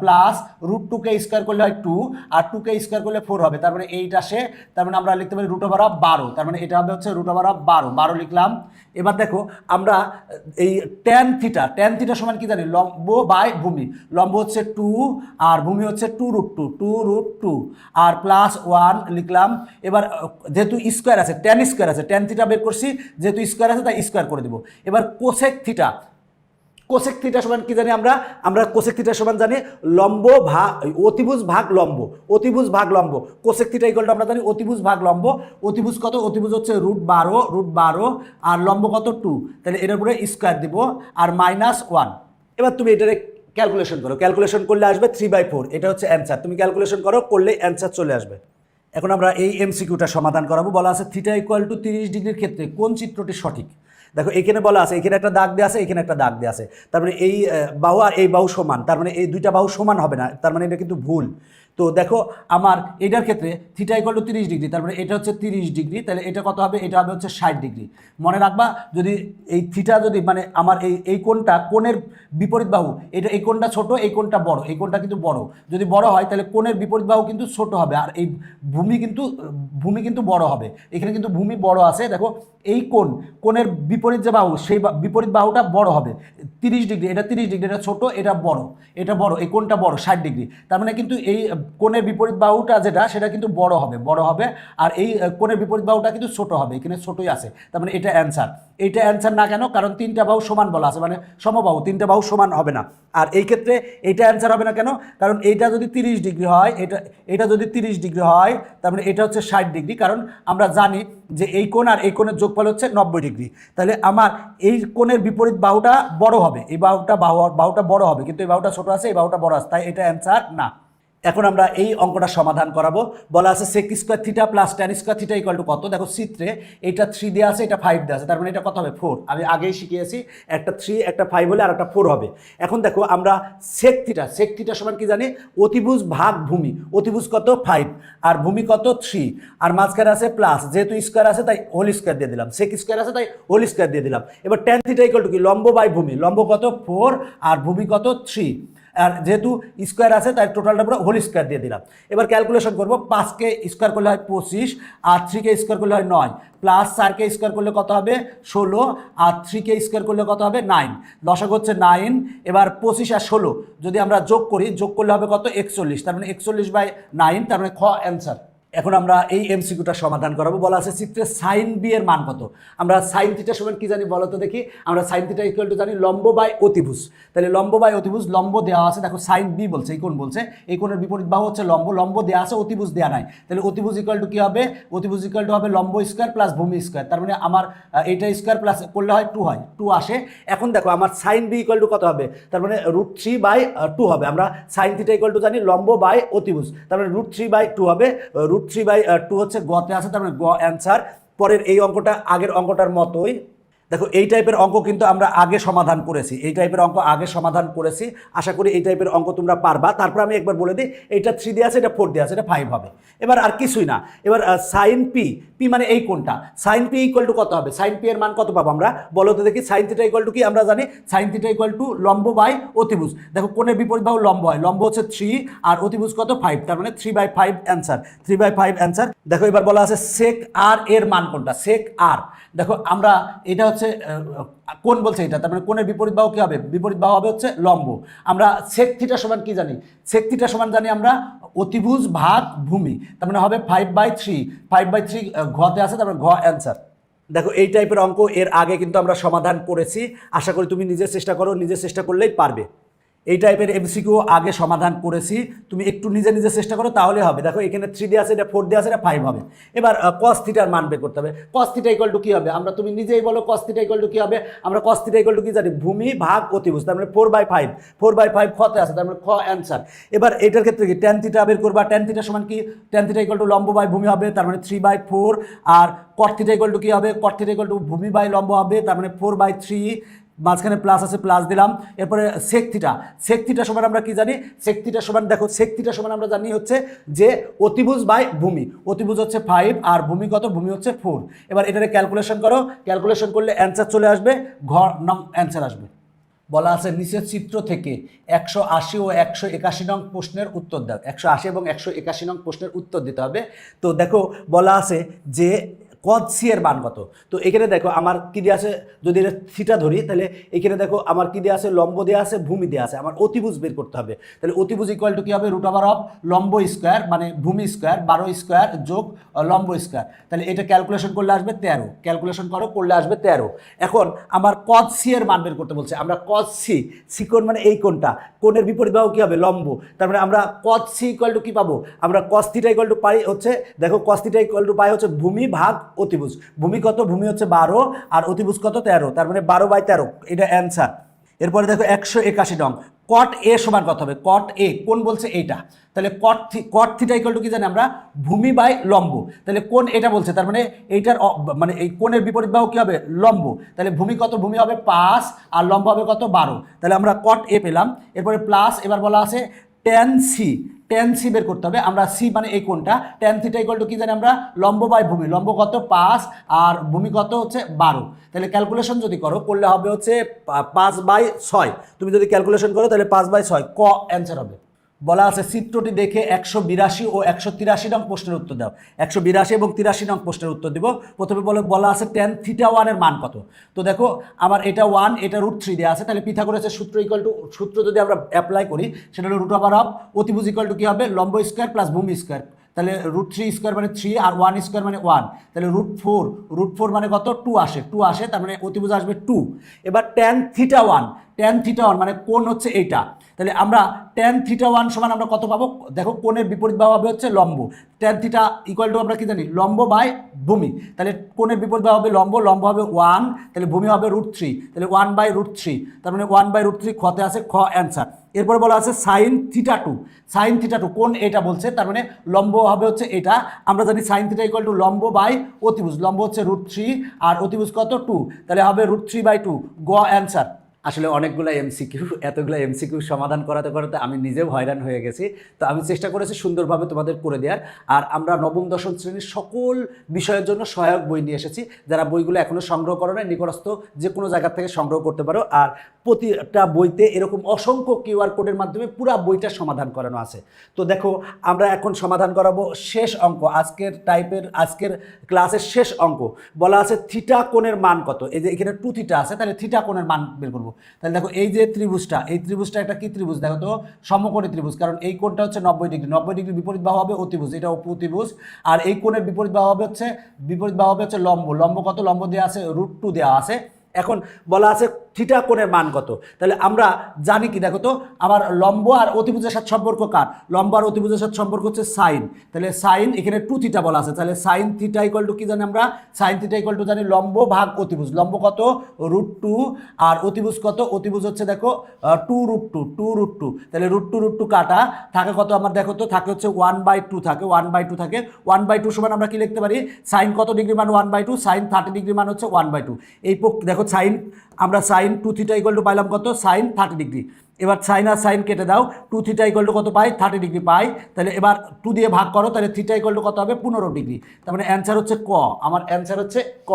প্লাস √2কে স্কোয়ার করলে হয় 2 আর 2কে স্কোয়ার করলে 4 হবে, তার মানে এইটা আসে, তার মানে আমরা লিখতে পারি √12, তার মানে এটা হবে হচ্ছে √12 লিখলাম। এবার দেখো আমরা এই ট্যান থিটা সমান কি জানি লম্ব বাই ভূমি, লম্ব হচ্ছে 2 আর ভূমি হচ্ছে 2√2 আর প্লাস 1 লিখলাম। এবার যেহেতু স্কোয়ার আছে, ট্যান স্কোয়ার আছে, ট্যান থিটা বের করছি, যেহেতু স্কোয়ার আছে তাই স্কোয়ার করে দেবো। এবার কোসেক থিটা, কোসেক থিটা সমান কি জানি আমরা কোসেক থিটা সমান জানি লম্ব ভাগ অতিভুজ ভাগ লম্ব, অতিভুজ ভাগ লম্ব। কোসেক থিটা ইকুয়াল টু আমরা জানি অতিভুজ ভাগ লম্ব, অতিভুজ কত, অতিভুজ হচ্ছে √12 আর লম্ব কত 2, তাহলে এর উপরে স্কোয়ার দিব আর -1। এবার তুমি এটারে ক্যালকুলেশন করো, ক্যালকুলেশন করলে আসবে 3/4, এটা হচ্ছে অ্যান্সার। তুমি ক্যালকুলেশন করো, করলে অ্যান্সার চলে আসবে। এখন আমরা এই এমসিকিউটা সমাধান করাবো। বলা আছে থিটা ইকুয়াল টু 30 ডিগ্রির ক্ষেত্রে কোন চিত্রটি সঠিক? দেখো এখানে বলা আছে, এখানে একটা দাগ দেওয়া আছে, এখানে একটা দাগ দেওয়া আছে, তার মানে এই বাহু আর এই বাহু সমান, তার মানে এই দুইটা বাহু সমান হবে না, তার মানে এটা কিন্তু ভুল। তো দেখো আমার এটার ক্ষেত্রে থিটা ইকুয়াল টু 30 ডিগ্রি, তার মানে এটা হচ্ছে 30 ডিগ্রি, তাহলে এটা কত হবে, এটা হবে হচ্ছে 60 ডিগ্রি। মনে রাখবা যদি এই থিটা যদি মানে আমার এই কোণটা, কোণের বিপরীত বাহু, এটা এই কোণটা ছোট, এই কোণটা বড়, এই কোণটা কিন্তু বড়, যদি বড় হয় তাহলে কোণের বিপরীত বাহু কিন্তু ছোট হবে, আর এই ভূমি কিন্তু বড় হবে। এখানে কিন্তু ভূমি বড় আছে, দেখো এই কোণের বিপরীত যে বাহু, সেই বিপরীত বাহুটা বড় হবে 30 ডিগ্রি, এটা 30 ডিগ্রি, এটা ছোট, এটা বড়, এই কোণটা বড় 60 ডিগ্রি, তার মানে কিন্তু এই কোণের বিপরীত বাহুটা যেটা সেটা কিন্তু বড় হবে আর এই কোণের বিপরীত বাহুটা কিন্তু ছোট হবে, এখানে ছোটই আছে, তার মানে এটা অ্যান্সার। এইটা অ্যান্সার না কেন, কারণ তিনটা বাহু সমান বলা আছে, মানে সমবাহু, তিনটা বাহু সমান হবে না। আর এই ক্ষেত্রে এইটা অ্যান্সার হবে না কেন, কারণ এইটা যদি 30 ডিগ্রি হয়, এটা যদি 30 ডিগ্রি হয়, তার মানে এটা হচ্ছে 60 ডিগ্রি, কারণ আমরা জানি যে এই কোণ আর এই কোণের যোগফল হচ্ছে 90 ডিগ্রি। তাহলে আমার এই কোণের বিপরীত বাহুটা বড় হবে, এই বাহুটা বড় হবে, কিন্তু এই বাহুটা ছোট আছে, এই বাহুটা বড় আছে, তাই এটা অ্যান্সার না। এখন আমরা এই অঙ্কটা সমাধান করাবো। বলা আছে sec square theta plus tan square theta equal to কত। দেখো চিত্রে এটা 3 দেওয়া আছে, এটা 5 দেওয়া আছে, তার মানে এটা কত হবে 4। আমি আগেই শিখিয়েছি, একটা 3 একটা 5 হলে আর একটা 4 হবে। এখন দেখো আমরা sec থিটা সমান কি জানি, অতিভুজ ভাগ ভূমি। অতিভুজ কত 5 আর ভূমি কত 3, আর মাঝখানে আছে প্লাস, যেহেতু স্কয়ার আছে তাই হোল স্কয়ার দিয়ে দিলাম, sec স্কয়ার আছে তাই হোল স্কয়ার দিয়ে দিলাম। এবার tan থিটা ইকুয়াল টু কি, লম্ব বাই ভূমি। লম্ব কত 4 আর ভূমি কত 3, আর যেহেতু স্কোয়ার আছে তাই টোটালটা পুরো হোল স্কোয়ার দিয়ে দিলাম। এবার ক্যালকুলেশন করবো, 5কে স্কোয়ার করলে হয় 25, আর 3কে স্কোয়ার করলে হয় 9, প্লাস 4কে স্কোয়ার করলে কত হবে 16, আর 3কে স্কোয়ার করলে কত হবে 9, দশক হচ্ছে 9। এবার 25 আর 16 যদি আমরা যোগ করি, যোগ করলে হবে কত 41, তার মানে 41/9, তার মানে খ অ্যান্সার। এখন আমরা এই এমসিকিউটা সমাধান করাবো। বলা আছে চিত্রে সাইন বি এর মান কত। আমরা সাইন থিটা সমান কি জানি বলো তো দেখি, আমরা সাইন থিটা ইকুয়াল টু জানি লম্ব বাই অতিভুজ। তাহলে লম্ব বাই অতিভুজ, লম্ব দেওয়া আছে, দেখো সাইন বি বলছে, এই কোণ বলছে, এই কোণের বিপরীত বাহু হচ্ছে লম্ব, লম্ব দেওয়া আছে, অতিভুজ দেওয়া নাই, তাহলে অতিভুজ ইকুয়াল টু কি হবে, অতিভুজ ইকুয়াল টু হবে লম্ব স্কয়ার প্লাস ভূমি স্কয়ার, তার মানে আমার এইটা স্কয়ার প্লাস করলে হয় 2 হয়, 2 আসে। এখন দেখো আমার সাইন বি ইকুয়াল টু কত হবে, তার মানে √3/2 হবে। আমরা সাইন থিটা ইকুয়াল টু জানি লম্ব বাই অতিভুজ, তার মানে √3/2 হবে। √3/2 হচ্ছে গতে আছে, তার মানে গ অ্যান্সার। পরের এই অঙ্কটা আগের অঙ্কটার মতোই। দেখো এই টাইপের অঙ্ক কিন্তু আমরা আগে সমাধান করেছি, এই টাইপের অঙ্ক আগে সমাধান করেছি, আশা করি এই টাইপের অঙ্ক তোমরা পারবা। তারপর আমি একবার বলে দিই, এইটা 3 দিয়ে আছে, এটা 4 দিয়ে আছে, এটা 5 হবে। এবার আর কিছুই না, এবার সাইন পি, পি মানে এই কোণটা, সাইন পি ইকুয়াল টু কত হবে, সাইন পি এর মান কত পাবো আমরা বলো তো দেখি। সাইন থিটা ইকুয়াল টু কি, আমরা জানি সাইন থিটা ইকুয়াল টু লম্ব বাই অতিভুজ। দেখো কোণের বিপরীত বাহু লম্ব হয়, লম্ব হচ্ছে 3 আর অতিভুজ কত 5, তার মানে 3/5 অ্যান্সার, 3/5 অ্যান্সার। দেখো এবার বলা আছে সেক আর এর মান কোনটা, সেক আর। দেখো আমরা এটা হচ্ছে কোণ বলছে এটা, তার মানে কোণের বিপরীত বাহু কি হবে, বিপরীত বাহু হবে হচ্ছে লম্ব। আমরা সেক থিটা সমান কি জানি, সেক থিটা সমান জানি আমরা অতিভুজ ভাগ ভূমি, তার মানে হবে 5/3, 5/3 ঘতে আছে, তার মানে ঘ অ্যান্সার। দেখো এই টাইপের অঙ্ক এর আগে কিন্তু আমরা সমাধান করেছি, আশা করি তুমি নিজের চেষ্টা করো, নিজের চেষ্টা করলেই পারবে। এই টাইপের এমসিকিউ আগে সমাধান করেছি, তুমি একটু নিজে নিজে চেষ্টা করো তাহলে হবে। দেখো এখানে 3 দিয়ে আছে, এটা 4 দিয়ে আছে, এটা 5 হবে। এবার cos থিটার মান বের করতে হবে। cos থিটা ইকুয়াল টু কি হবে, আমরা তুমি নিজেই বলো cos থিটা ইকুয়াল টু কি হবে। আমরা cos থিটা ইকুয়াল টু কি জানি, ভূমি ভাগ অতিভুজ, তার মানে 4/5, 4/5 খতে আছে, তার মানে খ অ্যান্সার। এবার এটার ক্ষেত্রে কি tan থিটা বের করবা, tan থিটা সমান কি, tan থিটা ইকুয়াল টু লম্ব বাই ভূমি হবে, তার মানে 3/4, আর cot থিটা ইকুয়াল টু কি হবে, cot থিটা ইকুয়াল টু ভূমি বাই লম্ব হবে, তার মানে 4/3, মাঝখানে প্লাস আছে, প্লাস দিলাম। এরপরে সেক থিটা, সেক থিটা সমান আমরা কি জানি, সেক থিটা সমান দেখো সেক থিটা সমান আমরা জানি হচ্ছে যে অতিভুজ বাই ভূমি, অতিভুজ হচ্ছে 5 আর ভূমি কত, ভূমি হচ্ছে 4। এবার এটারে ক্যালকুলেশন করো, ক্যালকুলেশন করলে অ্যান্সার চলে আসবে, ঘ নং অ্যান্সার আসবে। বলা আছে নিচের চিত্র থেকে 180 ও 181 নং প্রশ্নের উত্তর দাও। 180 এবং 181 নং প্রশ্নের উত্তর দিতে হবে। তো দেখো বলা আছে যে cos c এর মান কত। তো এখানে দেখো আমার কি দেওয়া আছে, যদি এটা থিটা ধরি তাহলে এখানে দেখো আমার কি দেওয়া আছে, লম্ব দেওয়া আছে, ভূমি দেওয়া আছে, আমার অতিভুজ বের করতে হবে। তাহলে অতিভুজ ইকুয়াল টু কি হবে, √of লম্ব স্কোয়ার মানে ভূমি স্কোয়ার, 12 স্কোয়ার যোগ লম্ব স্কোয়ার, তাহলে এটা ক্যালকুলেশন করলে আসবে 13, ক্যালকুলেশন করো করলে আসবে 13। এখন আমার cos c এর মান বের করতে বলছে, আমরা cos c কোণ মানে এই কোণটা, কোণের বিপরীত বাহু কি হবে লম্ব, তার মানে আমরা cos c ইকুয়াল টু কি পাবো, আমরা cos থিটা ইকুয়াল টু পাই হচ্ছে, দেখো cos থিটা ইকুয়াল টু পাই হচ্ছে ভূমি ভাগ অতিভুজ। ভূমি কত, ভূমি হচ্ছে 12 আর অতিভুজ কত 13, তার মানে 12/13, এটা অ্যান্সার। এরপরে দেখো 181 নং, cot a সমান কত হবে, cot a কোণ বলছে এইটা, তাহলে cot থিটা ইকুয়াল টু কি জানি আমরা, ভূমি বাই লম্ব, তাহলে কোণ এটা বলছে, তার মানে এইটার মানে এই কোণের বিপরীত বাহু কি হবে লম্ব, তাহলে ভূমি কত, ভূমি হবে 5 আর লম্ব হবে কত 12, তাহলে আমরা cot a পেলাম। এরপরে প্লাস, এবার বলা আছে tan c, tan c বের করতে হবে। আমরা c মানে এই কোণটা, tan থিটা ইকুয়াল টু কি জানি আমরা, লম্ব বাই ভূমি, লম্ব কত 5 আর ভূমি কত হচ্ছে 12, তাহলে ক্যালকুলেশন যদি করো করলে হবে হচ্ছে 5/6, তুমি যদি ক্যালকুলেশন করো তাহলে 5/6, ক অ্যান্সার হবে। বলা আছে চিত্রটি দেখে 182 ও 183 নং প্রশ্নের উত্তর দাও। 182 এবং 83 নং প্রশ্নের উত্তর দিব। প্রথমে বলা আছে tan θ1 এর মান কত। তো দেখো আমার এটা 1, এটা √3 দেওয়া আছে, তাহলে পিথাগোরাসের সূত্র ইকুয়াল টু, সূত্র যদি আমরা অ্যাপ্লাই করি সেটা হলো √অফ অতিভুজ ইকুয়াল টু কী হবে, লম্ব স্কোয়ার প্লাস ভূমি স্কোয়ার। তাহলে √3 স্কোয়ার মানে 3 আর 1 স্কোয়ার মানে 1, তাহলে √4 মানে কত 2 আসে, তার মানে অতিভুজ আসবে 2। এবার tan θ1 মানে কোণ হচ্ছে এইটা, তাহলে আমরা tan θ1 সমান আমরা কত পাবো, দেখো কোণের বিপরীত বাহু হবে হচ্ছে লম্ব, tan θ ইকুয়াল টু আমরা কি জানি লম্ব বাই ভূমি, তাহলে কোণের বিপরীত বাহু হবে লম্ব হবে 1, তাহলে ভূমি হবে √3, তাহলে 1/√3, তার মানে 1/√3 খতে আছে খ অ্যান্সার। এরপরে বলা আছে sin θ2 কোণ এটা বলছে, তার মানে লম্ব হবে হচ্ছে এটা, আমরা জানি sin θ ইকুয়াল টু লম্ব বাই অতিভুজ, লম্ব হচ্ছে √3 আর অতিভুজ কত 2, তাহলে হবে √3/2 গ অ্যান্সার। আসলে অনেকগুলো এমসিকিউ, এতগুলো এমসিকিউ সমাধান করাতে আমি নিজেও হয়রান হয়ে গেছি। তো আমি চেষ্টা করেছি সুন্দরভাবে তোমাদের করে দেওয়ার। আর আমরা নবম দশম শ্রেণীর সকল বিষয়ের জন্য সহায়ক বই নিয়ে এসেছি, যারা বইগুলো এখনও সংগ্রহ করো না নিকটস্থ যে কোনো জায়গা থেকে সংগ্রহ করতে পারো। আর প্রতিটা বইতে এরকম অসংখ্য কিউআর কোডের মাধ্যমে পুরো বইটা সমাধান করানো আছে। তো দেখো আমরা এখন সমাধান করাবো শেষ অঙ্ক, আজকের ক্লাসের শেষ অঙ্ক। বলা আছে থিটা কোণের মান কত, এই যে এখানে 2θ আছে, তাহলে থিটা কোণের মান বের করবো। তাহলে দেখো এই যে ত্রিভুজটা একটা কি ত্রিভুজ, দেখো তো সমকোণী ত্রিভুজ, কারণ এই কোণটা হচ্ছে 90 ডিগ্রি বিপরীত বাহু হবে অতিভুজ, এটা অতিভুজ। আর এই কোণের বিপরীত বাহু হবে হচ্ছে লম্ব কত, লম্ব দেওয়া আছে √2 দেওয়া আছে। এখন বলা আছে থিটা কোণের মান কত, তাহলে আমরা জানি কি, দেখো তো আমার লম্ব আর অতিভুজের সাথে সম্পর্ক কার, লম্ব আর অতিভুজের সাথে সম্পর্ক হচ্ছে সাইন, তাহলে সাইন এখানে 2θ বলা আছে, তাহলে সাইন থিটা ইকুয়াল টু কি জানি আমরা, সাইন থিটা ইকুয়াল টু জানি লম্ব ভাগ অতিভুজ, লম্ব কত √2 আর অতিভুজ কত, অতিভুজ হচ্ছে দেখো 2√2, তাহলে √2 কাটা থাকে কত আমার, দেখো তো থাকে হচ্ছে 1/2 থাকে, 1/2 সমান আমরা কি লিখতে পারি, সাইন কত ডিগ্রি মান 1/2, সাইন 30 ডিগ্রি মান হচ্ছে 1/2। এই দেখো সাইন, আমরা সাইন 2θ ইকুয়াল টু পাইলাম কত, সাইন 30 ডিগ্রি। এবার সাইন আর সাইন কেটে দাও, 2θ ইকুয়াল টু কত পাই, 30 ডিগ্রি পাই, তাহলে এবার 2 দিয়ে ভাগ করো, তাহলে থিটা ইকুয়াল টু কত হবে 15 ডিগ্রি, তার মানে অ্যান্সার হচ্ছে ক, আমার অ্যান্সার হচ্ছে ক।